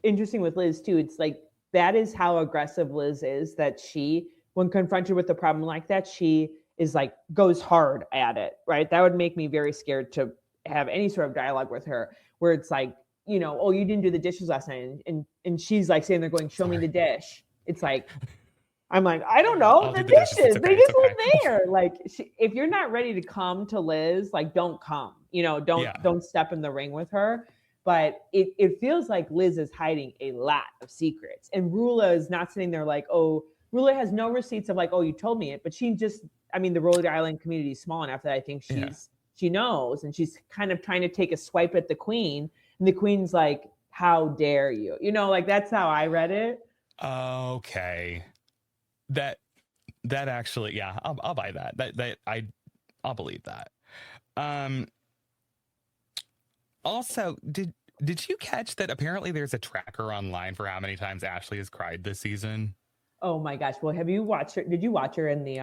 interesting with Liz too, it's like that is how aggressive Liz is, that she, when confronted with a problem like that, she is like goes hard at it, right? That would make me very scared to have any sort of dialogue with her where it's like, you know, oh, you didn't do the dishes last night. And she's like saying they're going, show me the dish. It's like, I'm like, I don't know. I'll The do the dishes. dishes. It's okay. They just It's okay. were there. Like, if you're not ready to come to Liz, like, don't come. You know, don't step in the ring with her. But it feels like Liz is hiding a lot of secrets. And Rula is not sitting there like, oh, Rula has no receipts of like, oh, you told me it. But she just, I mean, the Rhode Island community is small enough that I think she knows. And she's kind of trying to take a swipe at the queen. And the queen's like, how dare you? You know, like, that's how I read it. Okay. That actually, yeah, I'll buy that. I'll believe that. Also, did you catch that apparently there's a tracker online for how many times Ashley has cried this season? Oh my gosh. Well, have you watched her? Did you watch her in the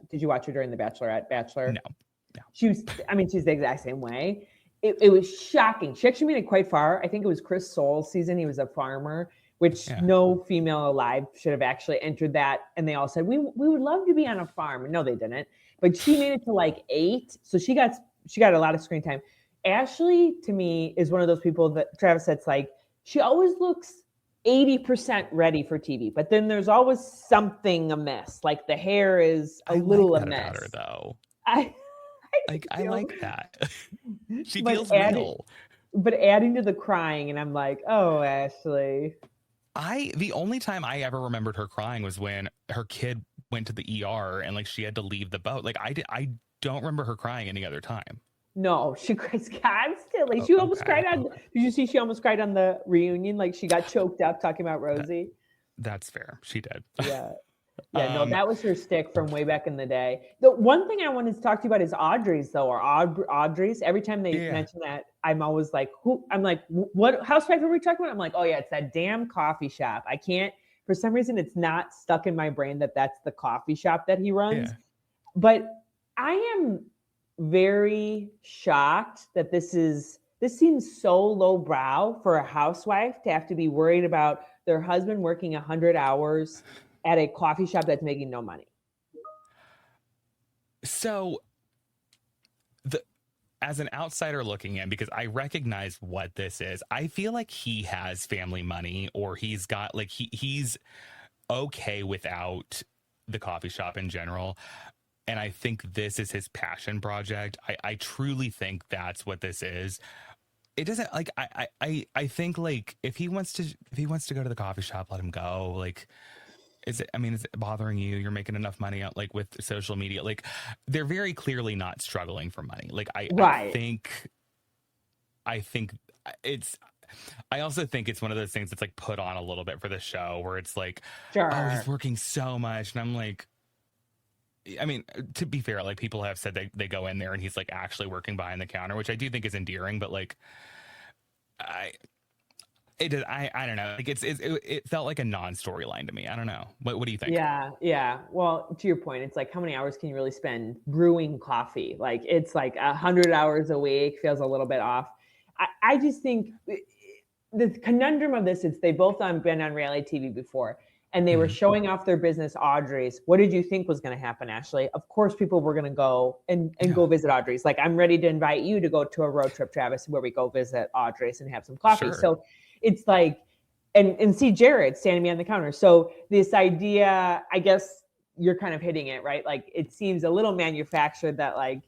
did you watch her during the Bachelor? No. She's the exact same way. It was shocking. She actually made it quite far. I think it was Chris Soule's season. He was a farmer, which no female alive should have actually entered that. And they all said, we would love to be on a farm. No, they didn't. But she made it to like 8. So she got a lot of screen time. Ashley, to me, is one of those people that Travis said, like, she always looks 80% ready for TV. But then there's always something amiss. Like the hair is a little like that amiss. About her, though. I like that. She feels real. But adding to the crying, and I'm like, oh, Ashley. The only time I ever remembered her crying was when her kid went to the ER and like she had to leave the boat. Like I don't remember her crying any other time. No, she cries constantly. She almost cried on. Did you see? She almost cried on the reunion. Like she got choked up talking about Rosie. That's fair. She did. Yeah. Yeah, no, that was her stick from way back in the day. The one thing I wanted to talk to you about is Audrey's, though, or Audrey's. Every time they mention that, I'm always like, who? I'm like, what housewife are we talking about? I'm like, oh yeah, it's that damn coffee shop. I can't, for some reason, it's not stuck in my brain that that's the coffee shop that he runs. Yeah. But I am very shocked that this seems so lowbrow for a housewife to have to be worried about their husband working 100 hours at a coffee shop that's making no money. So as an outsider looking in, because I recognize what this is, I feel like he has family money, or he's got like, he's okay without the coffee shop in general. And I think this is his passion project. I truly think that's what this is. It doesn't like, I think like if he wants to go to the coffee shop, let him go. Like, is it bothering you? You're making enough money out like with social media. Like they're very clearly not struggling for money. Like I also think it's one of those things that's like put on a little bit for the show where it's like, oh, he's working so much. And I'm like, I mean, to be fair, like people have said they go in there and he's like actually working behind the counter, which I do think is endearing, but like, I don't know. Like it felt like a non-storyline to me. I don't know. What do you think? Yeah. Well, to your point, it's like how many hours can you really spend brewing coffee? Like it's like 100 hours a week feels a little bit off. I just think the conundrum of this is they both been on reality TV before, and they were showing off their business, Audrey's. What did you think was going to happen, Ashley? Of course, people were going to go and go visit Audrey's. Like I'm ready to invite you to go to a road trip, Travis, where we go visit Audrey's and have some coffee. Sure. So it's like, and see Jared standing behind the counter. So this idea, I guess you're kind of hitting it, right? Like it seems a little manufactured that like,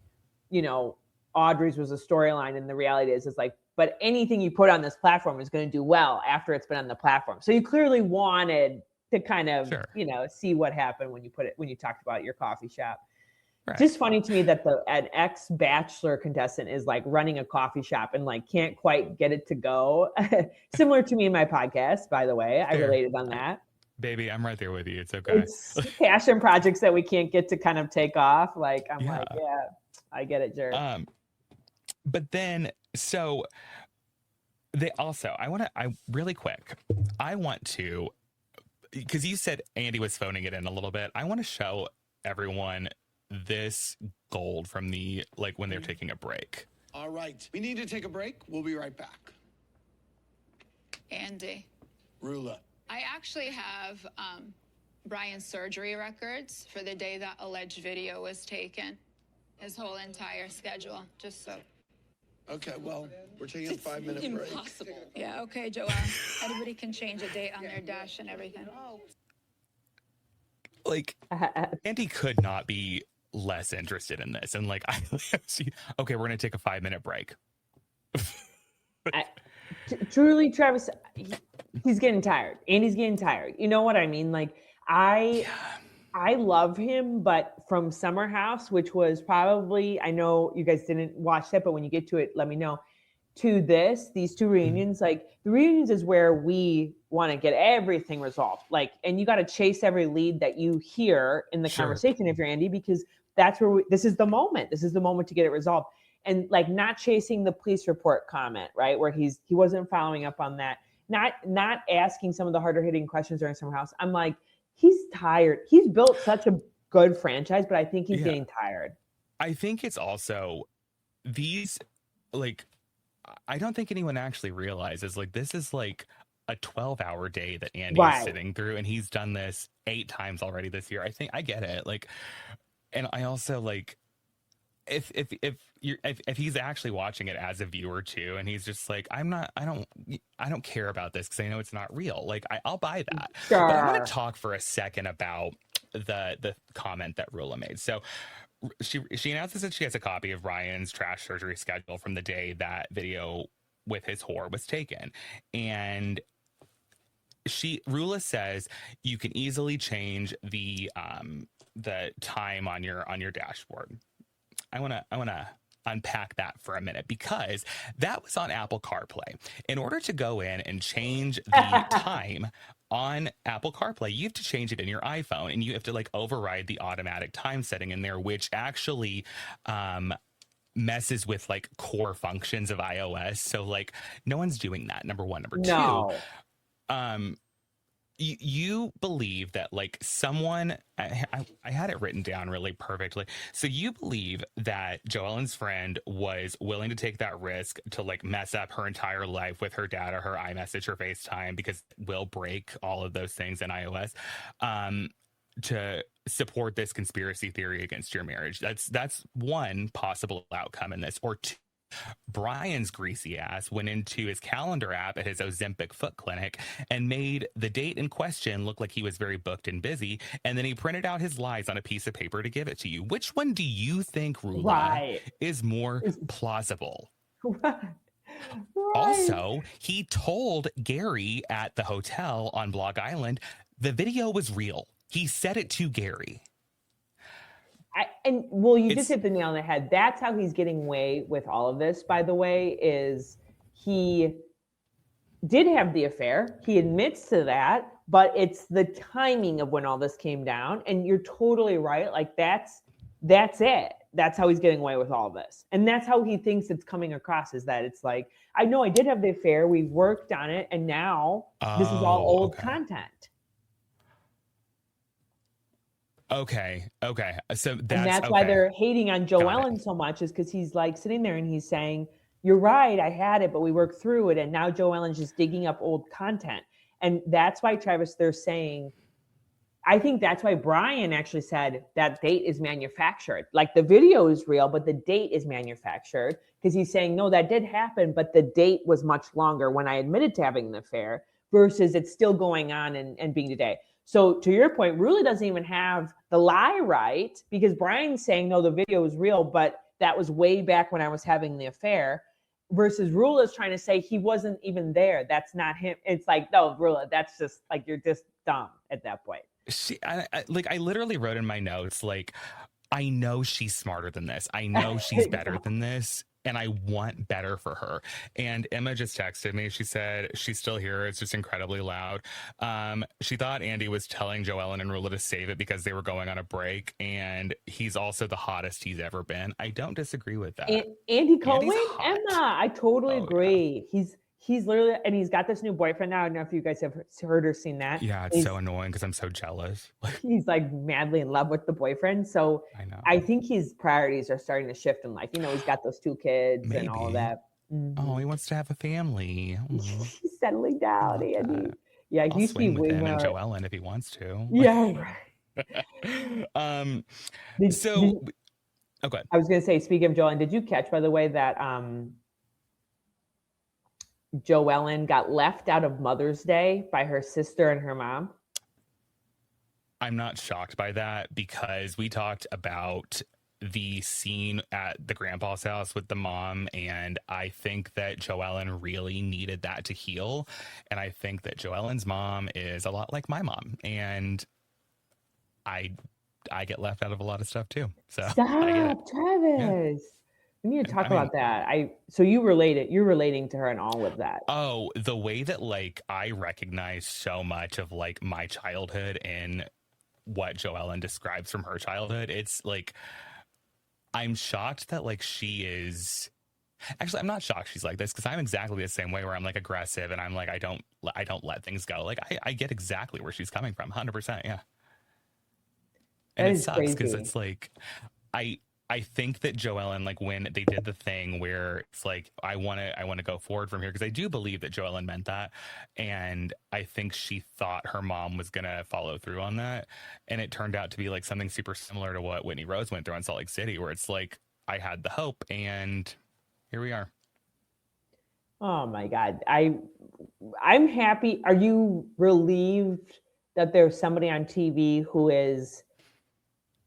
you know, Audrey's was a storyline, and the reality is like, but anything you put on this platform is going to do well after it's been on the platform. So you clearly wanted to kind of, you know, see what happened when you talked about your coffee shop. Right. Just funny to me that an ex-Bachelor contestant is like running a coffee shop and like can't quite get it to go. Similar to me in my podcast, by the way. I related on that. Baby, I'm right there with you. It's okay. It's passion projects that we can't get to kind of take off. Like I'm like, yeah, I get it, Jared. But then, so they also, I really quick, I want to, because you said Andy was phoning it in a little bit. I want to show everyone this gold from the, like, when they're taking a break. All right. We need to take a break. We'll be right back. Andy. Rula. I actually have Brian's surgery records for the day that alleged video was taken. His whole entire schedule, just so. Okay, well, we're taking a 5-minute break. Impossible. Yeah, okay, Joelle. Everybody can change a date on their dash and everything. Like, Andy could not be less interested in this. And like, okay, we're going to take a 5-minute break. Truly, Travis, he's getting tired. Andy's getting tired. You know what I mean? Like, I love him, but from Summer House, which was probably, I know you guys didn't watch that, but when you get to it, let me know. To these two reunions, like the reunions is where we want to get everything resolved. Like, and you got to chase every lead that you hear in the conversation if you're Andy, because that's where this is the moment. This is the moment to get it resolved. And like not chasing the police report comment, right? Where he wasn't following up on that. Not asking some of the harder hitting questions during Summer House. I'm like, he's tired. He's built such a good franchise, but I think he's getting tired. I think it's also these, like, I don't think anyone actually realizes, like, this is like a 12-hour day that Andy is sitting through, and he's done this 8 times already this year. I think I get it. Like, and I also like, if he's actually watching it as a viewer too, and he's just like, I don't care about this because I know it's not real. Like, I'll buy that. Sure. But I want to talk for a second about the comment that Rula made. So she announces that she has a copy of Ryan's trash surgery schedule from the day that video with his whore was taken, and Rula says you can easily change the time on your dashboard. I want to unpack that for a minute, because that was on Apple CarPlay. In order to go in and change the time on Apple CarPlay, you have to change it in your iPhone, and you have to like override the automatic time setting in there, which actually messes with like core functions of iOS. So like no one's doing that. Number one. Number two, you believe that like someone, I had it written down really perfectly. So you believe that Joellen's friend was willing to take that risk to like mess up her entire life with her data, her iMessage, her FaceTime, because it will break all of those things in iOS, to support this conspiracy theory against your marriage. That's one possible outcome in this. Or two, Brian's greasy ass went into his calendar app at his Ozempic foot clinic and made the date in question look like he was very booked and busy, and then he printed out his lies on a piece of paper to give it to you. Which one do you think, Rula, is more plausible? Also, he told Gary at the hotel on Blog Island the video was real. He said it to Gary. You just hit the nail on the head. That's how he's getting away with all of this, by the way, is he did have the affair. He admits to that, but it's the timing of when all this came down. And you're totally right. Like that's it. That's how he's getting away with all of this. And that's how he thinks it's coming across, is that it's like, I know I did have the affair. We've worked on it. And now this is all old content. Okay. So that's why they're hating on Joellen so much, is because he's like sitting there and he's saying, you're right, I had it, but we worked through it. And now Joellen's just digging up old content. And that's why, Travis, they're saying, I think that's why Brian actually said that date is manufactured. Like the video is real, but the date is manufactured, because he's saying, no, that did happen, but the date was much longer when I admitted to having the affair versus it's still going on and being today. So to your point, Rula doesn't even have the lie right, because Brian's saying, no, the video is real, but that was way back when I was having the affair, versus Rula's trying to say he wasn't even there. That's not him. It's like, no, Rula, that's just like, you're just dumb at that point. I literally wrote in my notes, like, I know she's smarter than this. I know she's better than this. And I want better for her. And Emma just texted me. She said she's still here. It's just incredibly loud. She thought Andy was telling Joellen and Rula to save it because they were going on a break. And he's also the hottest he's ever been. I don't disagree with that. Andy Cohen? Emma, I totally agree. he's literally, and he's got this new boyfriend now. I don't know if you guys have heard or seen that. Yeah, it's so annoying because I'm so jealous. He's like madly in love with the boyfriend. So I know. I think his priorities are starting to shift in life. You know, he's got those 2 kids and all of that. Oh, he wants to have a family. He's settling down, Andy. Yeah, he used to be way him more. And Joellen if he wants to. Yeah. Okay. I was going to say, speaking of Joellen, did you catch, by the way, that Joellen got left out of Mother's Day by her sister and her mom? I'm not shocked by that because we talked about the scene at the grandpa's house with the mom, and I think that Joellen really needed that to heal. And I think that Joellen's mom is a lot like my mom, and I get left out of a lot of stuff too. So stop, Travis. Yeah. We need to talk about that. So you're relating to her and all of that. Oh, the way that like I recognize so much of like my childhood in what Joellen describes from her childhood. It's like I'm shocked that like she is. Actually, I'm not shocked she's like this because I'm exactly the same way where I'm like aggressive and I'm like I don't let things go. Like I get exactly where she's coming from, 100%. Yeah. And it sucks because it's like, I think that Joellen, like when they did the thing where it's like, I want to go forward from here. Cause I do believe that Joellen meant that. And I think she thought her mom was going to follow through on that. And it turned out to be like something super similar to what Whitney Rose went through in Salt Lake City, where it's like, I had the hope and here we are. Oh my God. I'm happy. Are you relieved that there's somebody on TV who is,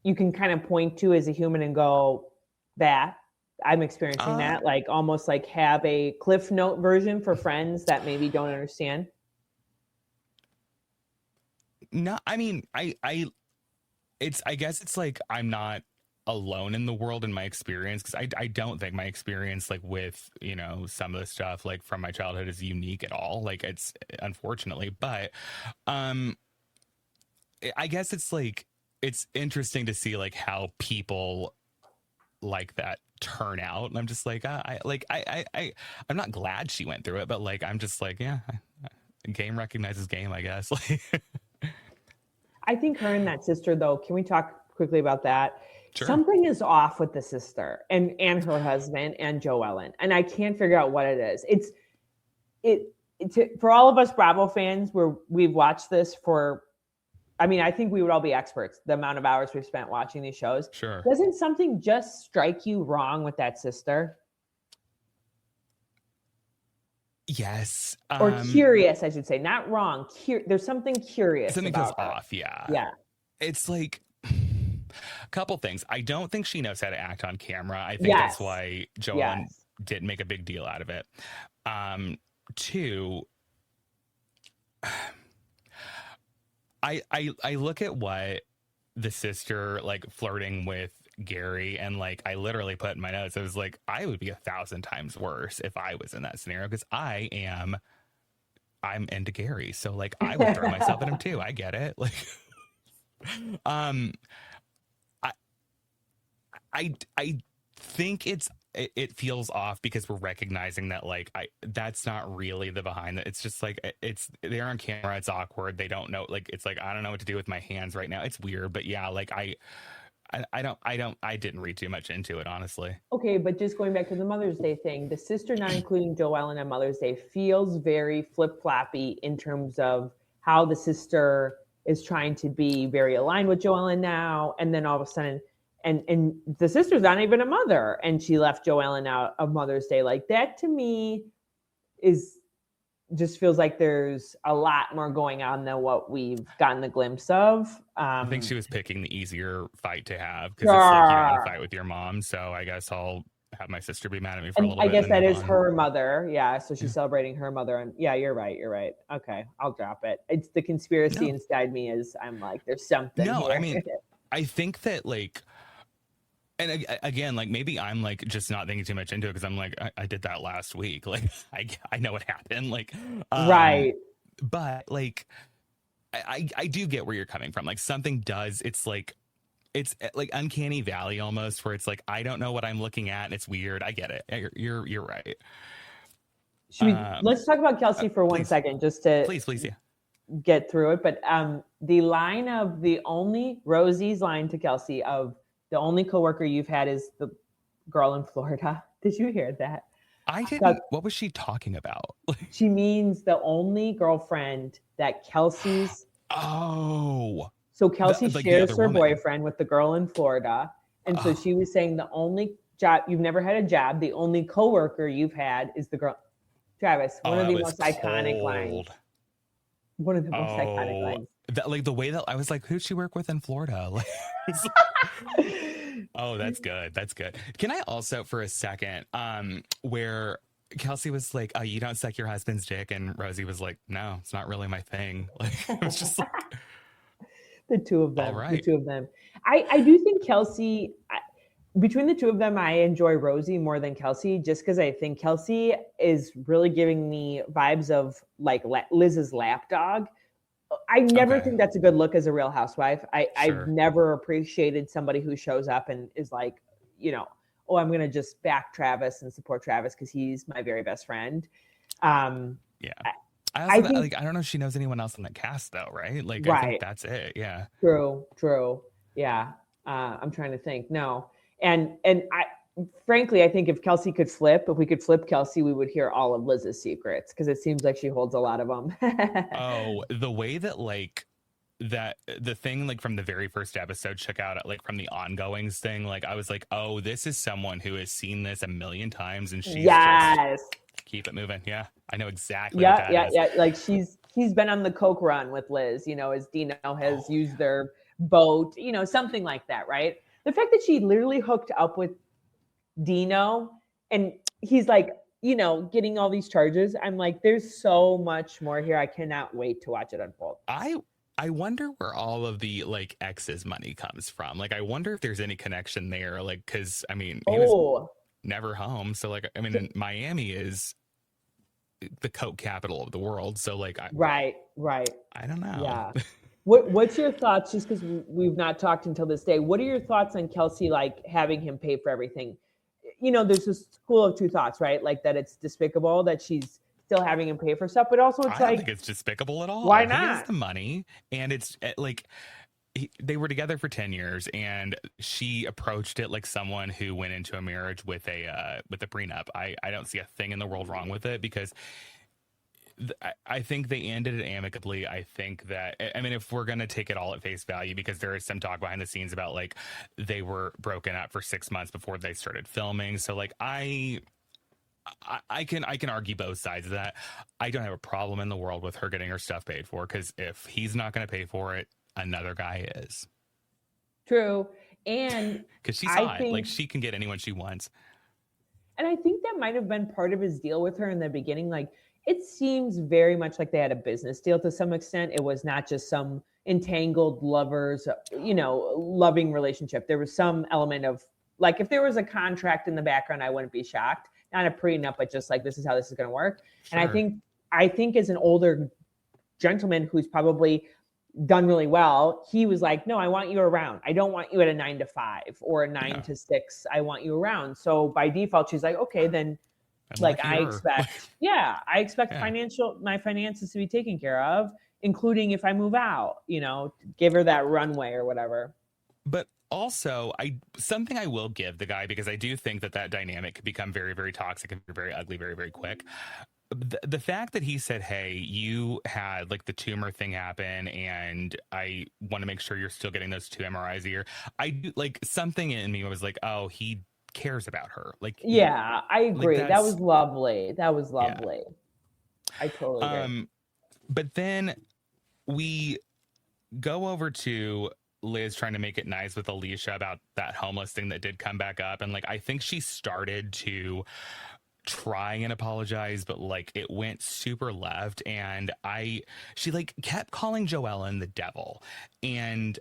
you can kind of point to as a human and go, that I'm experiencing that, like almost like have a Cliff Note version for friends that maybe don't understand? No, I mean, I guess it's like, I'm not alone in the world in my experience. Cause I don't think my experience like with, you know, some of the stuff like from my childhood is unique at all. Like it's unfortunately, but, I guess it's like, it's interesting to see like how people like that turn out. And I'm just like, I'm not glad she went through it, but like, I'm just like, yeah, game recognizes game, I guess. I think her and that sister though, can we talk quickly about that? Sure. Something is off with the sister and her husband and Joellen. And I can't figure out what it is. For all of us Bravo fans where we've watched this for, I mean, I think we would all be experts, the amount of hours we've spent watching these shows. Sure. Doesn't something just strike you wrong with that sister? Yes. Or curious, I should say. Not wrong. There's something curious. Something about feels her. off, yeah. Yeah. It's like a couple things. I don't think she knows how to act on camera. I think that's why Joellen didn't make a big deal out of it. 2, I look at what the sister like flirting with Gary and like I literally put in my notes, I was like, I would be 1,000 times worse if I was in that scenario because I'm into Gary. So like I would throw myself at him too. I get it. Like I think it feels off because we're recognizing that like that's not really the behind that. It's just like they're on camera, it's awkward, they don't know, like it's like I don't know what to do with my hands right now. It's weird, but yeah, like I didn't read too much into it, honestly. Okay, but just going back to the Mother's Day thing, the sister not including Joellen on Mother's Day feels very flip-floppy in terms of how the sister is trying to be very aligned with Joellen now, and then all of a sudden and the sister's not even a mother, and she left Joellen out of Mother's Day. Like that to me just feels like there's a lot more going on than what we've gotten the glimpse of. I think she was picking the easier fight to have because it's like you don't want to fight with your mom. So I guess I'll have my sister be mad at me for a little bit. I guess that is her mother. Yeah. So she's celebrating her mother. And yeah, you're right. Okay. I'll drop it. It's the conspiracy inside me I'm like, there's something. No, here. I mean, I think that like, and again, like maybe I'm like just not thinking too much into it because I'm like, I did that last week. Like I know what happened. Like, right. But like, I do get where you're coming from. Like something does, it's like uncanny valley almost where it's like, I don't know what I'm looking at and it's weird. I get it. You're right. let's talk about Kelsey for 1 second, just to please, yeah, get through it. But the line of Rosie's line to Kelsey of the only coworker you've had is the girl in Florida. Did you hear that? I didn't. What was she talking about? She means the only girlfriend that Kelsey's. Oh. So Kelsey shares her boyfriend with the girl in Florida. And so she was saying the only job, you've never had a job, the only coworker you've had is the girl. Travis, one of the most iconic lines. One of the most iconic lines. That, like the way that I was like, who'd she work with in Florida? Like, oh, that's good. That's good. Can I also, for a second, where Kelsey was like, oh, you don't suck your husband's dick. And Rosie was like, no, it's not really my thing. Like, it was just like. The two of them. All right. The two of them. I do think Kelsey, between the two of them, I enjoy Rosie more than Kelsey, just because I think Kelsey is really giving me vibes of like Liz's lapdog. I never think that's a good look as a Real Housewife. I've never appreciated somebody who shows up and is like, oh, I'm going to just back Travis and support Travis because he's my very best friend. Yeah. I don't know if she knows anyone else in the cast though, right? Like, I think that's it. Yeah. True. Yeah. I'm trying to think. No. And frankly, I think if we could flip Kelsey, we would hear all of Liz's secrets because it seems like she holds a lot of them. Oh, the way that like that the thing like from the very first episode check out like from the ongoings thing, like I was like, oh, this is someone who has seen this a million times and she's just keep it moving. Yeah, I know exactly. What that is. Yeah. Like she's been on the coke run with Liz, as Dino has used their boat, something like that, right? The fact that she literally hooked up with Dino and he's like, getting all these charges. I'm like, there's so much more here. I cannot wait to watch it unfold. I wonder where all of the like ex's money comes from. Like, I wonder if there's any connection there. Like, because I mean, he was never home. So like, I mean, Miami is the coke capital of the world. So like, right. I don't know. Yeah. What's your thoughts? Just because we've not talked until this day, what are your thoughts on Kelsey like having him pay for everything? There's this school of two thoughts, right? Like that it's despicable that she's still having him pay for stuff, but also it's I don't think it's despicable at all. Why not? He has the money, and it's like they were together for 10 years, and she approached it like someone who went into a marriage with a prenup. I don't see a thing in the world wrong with it because I think they ended it amicably. I think that, I mean, if we're going to take it all at face value, because there is some talk behind the scenes about like they were broken up for 6 months before they started filming. So like I can argue both sides of that. I don't have a problem in the world with her getting her stuff paid for, because if he's not going to pay for it, another guy is. True. And because she saw it, like she can get anyone she wants. And I think that might have been part of his deal with her in the beginning. Like, it seems very much like they had a business deal to some extent. It was not just some entangled lovers, loving relationship. There was some element of like, if there was a contract in the background, I wouldn't be shocked. Not a prenup, but just like, this is how this is going to work. Sure. And I think as an older gentleman who's probably done really well, he was like, no, I want you around. I don't want you at a 9 to 5 or a 9 to 6. I want you around. So by default, she's like, okay, then I expect my finances to be taken care of, including if I move out, give her that runway or whatever. But also, something I will give the guy, because I do think that dynamic could become very, very toxic and very ugly very, very quick. The fact that he said, hey, you had like the tumor thing happen and I want to make sure you're still getting those 2 MRIs a year. I do, like, something in me was like, oh, he cares about her. Like, yeah, I agree. Like, that was lovely. Yeah. I totally agree. But then we go over to Liz trying to make it nice with Alicia about that homeless thing that did come back up. And like, I think she started to try and apologize, but like it went super left. And she like kept calling Joellen the devil. And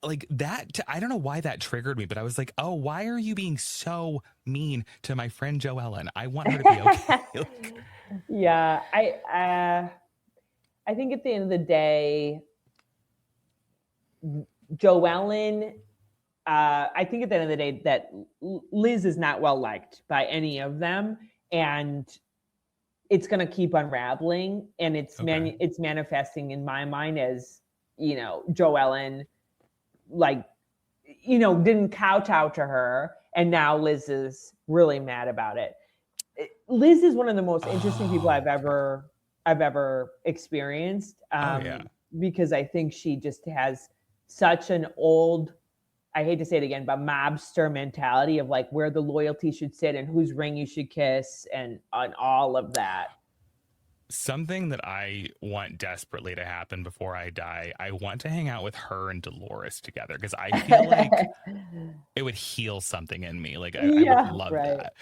like that, I don't know why that triggered me, but I was like, oh, why are you being so mean to my friend Joellen? I want her to be okay. Yeah. I think at the end of the day, Joellen, I think at the end of the day that Liz is not well liked by any of them. And it's going to keep unraveling, and it's Okay. it's manifesting in my mind as, you know, Joellen, like, you know, didn't kowtow to her, and now Liz is really mad about it. Liz is one of the most interesting people I've ever experienced, because I think she just has such an old, I hate to say it again, but mobster mentality of like where the loyalty should sit and whose ring you should kiss and on all of that. Something that I want desperately to happen before I die, I want to hang out with her and Dolores together, because I feel like it would heal something in me. Like I would love that.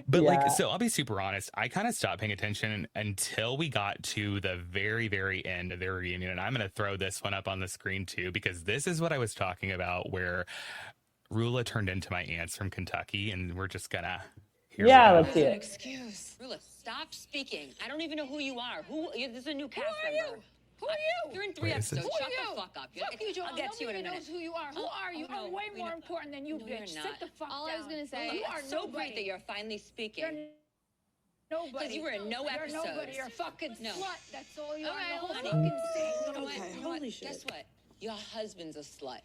But like, so I'll be super honest. I kind of stopped paying attention until we got to the very, very end of their reunion. And I'm going to throw this one up on the screen too, because this is what I was talking about, where Rula turned into my aunts from Kentucky, and we're just gonna let's see it. Excuse. Rula, stop speaking. I don't even know who you are. This is a new cast member. Who are you? You're in 3 episodes. Shut the fuck up. Fuck you, Joel. I'll get to you in a minute. Knows who you are. Who are you? I'm way more important than you, bitch. Sit the fuck down. All I was gonna say, you are so nobody. great that you're finally speaking. You're nobody. Because you were in no episodes. You're nobody. You're a fucking slut. That's all you are. Okay, The whole honey. fucking thing. You know what? Okay, You know what? holy shit. Guess what? Your husband's a slut.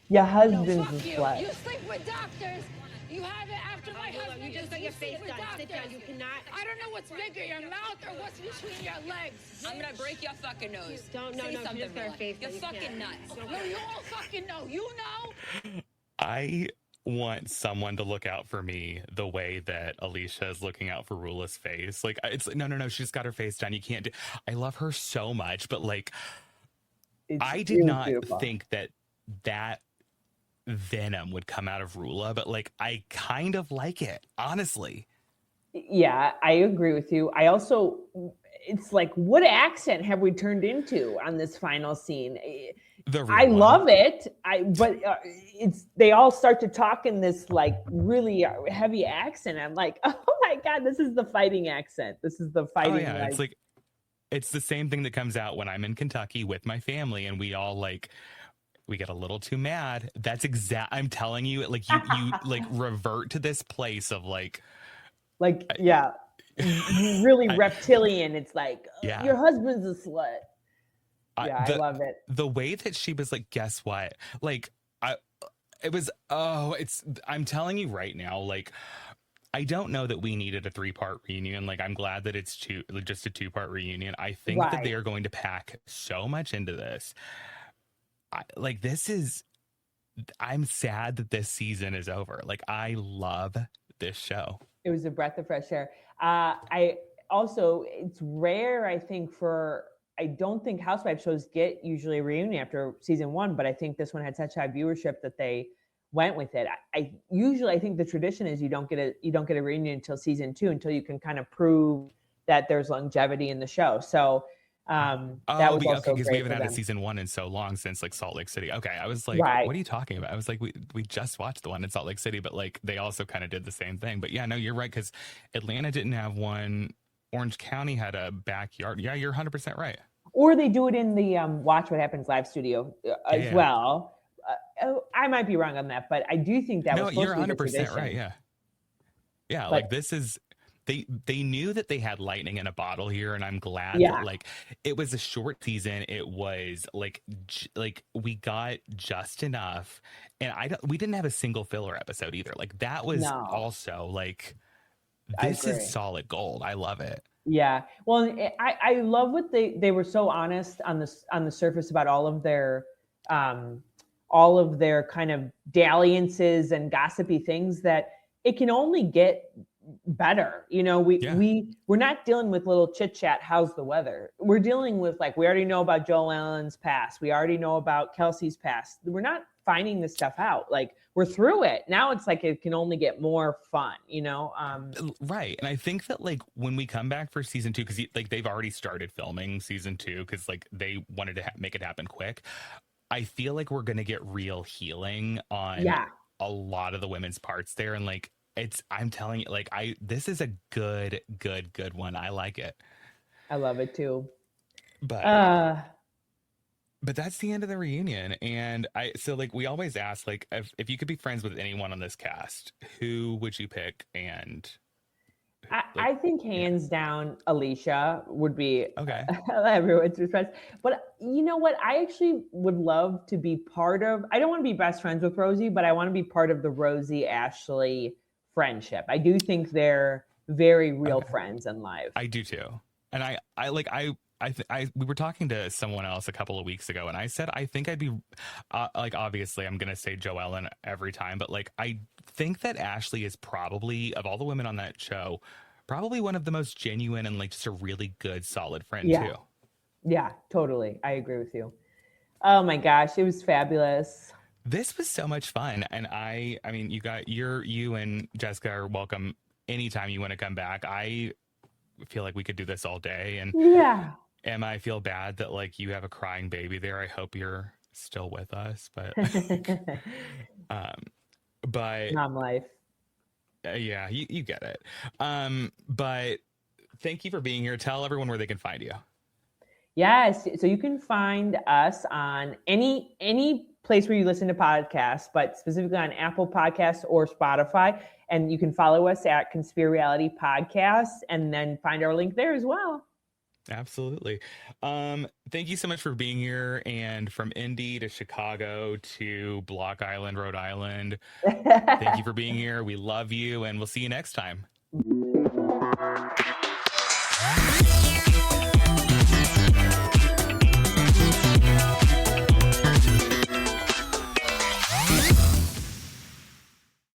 Your husband's Fuck a you. slut. You sleep with doctors. You have it after my husband. you just got you your sleep face with done. Sit down. doctors. You cannot. I don't know what's bigger, your mouth or what's between your legs. I'm gonna break your fucking nose. Don't- Say no, she something, just got her Rilla. face You're done. You fucking can't. nuts. No, you all fucking know. You know? I want someone to look out for me the way that Alicia is looking out for Rula's face. Like, it's no. She's got her face done. You can't do. I love her so much, but like, I did not think that venom would come out of Rula, but like, I kind of like it, honestly. Yeah, I agree with you. I also, it's like, what accent have we turned into on this final scene? I love it. But it's, they all start to talk in this like really heavy accent. I'm like, oh my God, this is the fighting accent. This is the fighting. Oh yeah, it's like, it's the same thing that comes out when I'm in Kentucky with my family, and we all like, we get a little too mad. That's I'm telling you, like you like revert to this place of like really reptilian. It's like, your husband's a slut. I love it. The way that she was like, guess what? Like, I'm telling you right now, like, I don't know that we needed a 3-part reunion. Like, I'm glad that it's just a 2-part reunion. I think that they are going to pack so much into this. I'm sad that this season is over. Like, I love this show. It was a breath of fresh air. It's rare, I think, I don't think Housewives shows get usually a reunion after season 1, but I think this one had such high viewership that they went with it. I think the tradition is you don't get a reunion until season 2, until you can kind of prove that there's longevity in the show. So that was also because great we haven't for had a them. season 1 in so long, since like Salt Lake City. Okay, I was like, what are you talking about? I was like, we just watched the one in Salt Lake City, but like they also kind of did the same thing. But yeah, no, you're right, because Atlanta didn't have one. Orange County had a backyard. Yeah, you're 100% right. Or they do it in the Watch What Happens live studio as well. I might be wrong on that, but I do think that was supposed you're to be 100% the tradition. right. Yeah, like this is. They knew that they had lightning in a bottle here, and I'm glad that like it was a short season. It was like we got just enough, and we didn't have a single filler episode either. Like that was also like, this is solid gold. I love it. Yeah, well, I love what they were so honest on the surface about all of their kind of dalliances and gossipy things, that it can only get better. You know, we're not dealing with little chit chat. How's the weather? We're dealing with, like, we already know about Joel Allen's past. We already know about Kelsey's past. We're not finding this stuff out. Like, we're through it. Now it's like, it can only get more fun, you know? Right. And I think that like when we come back for season 2, because like they've already started filming season 2, because like they wanted to make it happen quick. I feel like we're going to get real healing on a lot of the women's parts there. And like, I'm telling you, like, this is a good one. I like it. I love it too. But that's the end of the reunion. And so like, we always ask, like, if you could be friends with anyone on this cast, who would you pick and I think hands down, Alicia would be Okay. everyone's response. But you know what? I actually would love to be part of. I don't want to be best friends with Rosie, but I want to be part of the Rosie Ashley friendship. I do think they're very real friends in life. I do too, and we were talking to someone else a couple of weeks ago, and I said I think I'd be like, obviously I'm gonna say Joellen every time, but like I think that Ashley is probably, of all the women on that show, probably one of the most genuine and like just a really good solid friend too. Yeah, totally. I agree with you. Oh my gosh, it was fabulous. This was so much fun, and I mean, you and Jessica are welcome anytime you want to come back. I feel like we could do this all day, and and I feel bad that like you have a crying baby there. I hope you're still with us, but but mom life. Yeah, you get it. But thank you for being here. Tell everyone where they can find you. Yes, so you can find us on any place where you listen to podcasts, but specifically on Apple Podcasts or Spotify. And you can follow us at Conspireality Podcast and then find our link there as well. Absolutely. Thank you so much for being here. And from Indy to Chicago to Block Island, Rhode Island, thank you for being here. We love you, and we'll see you next time.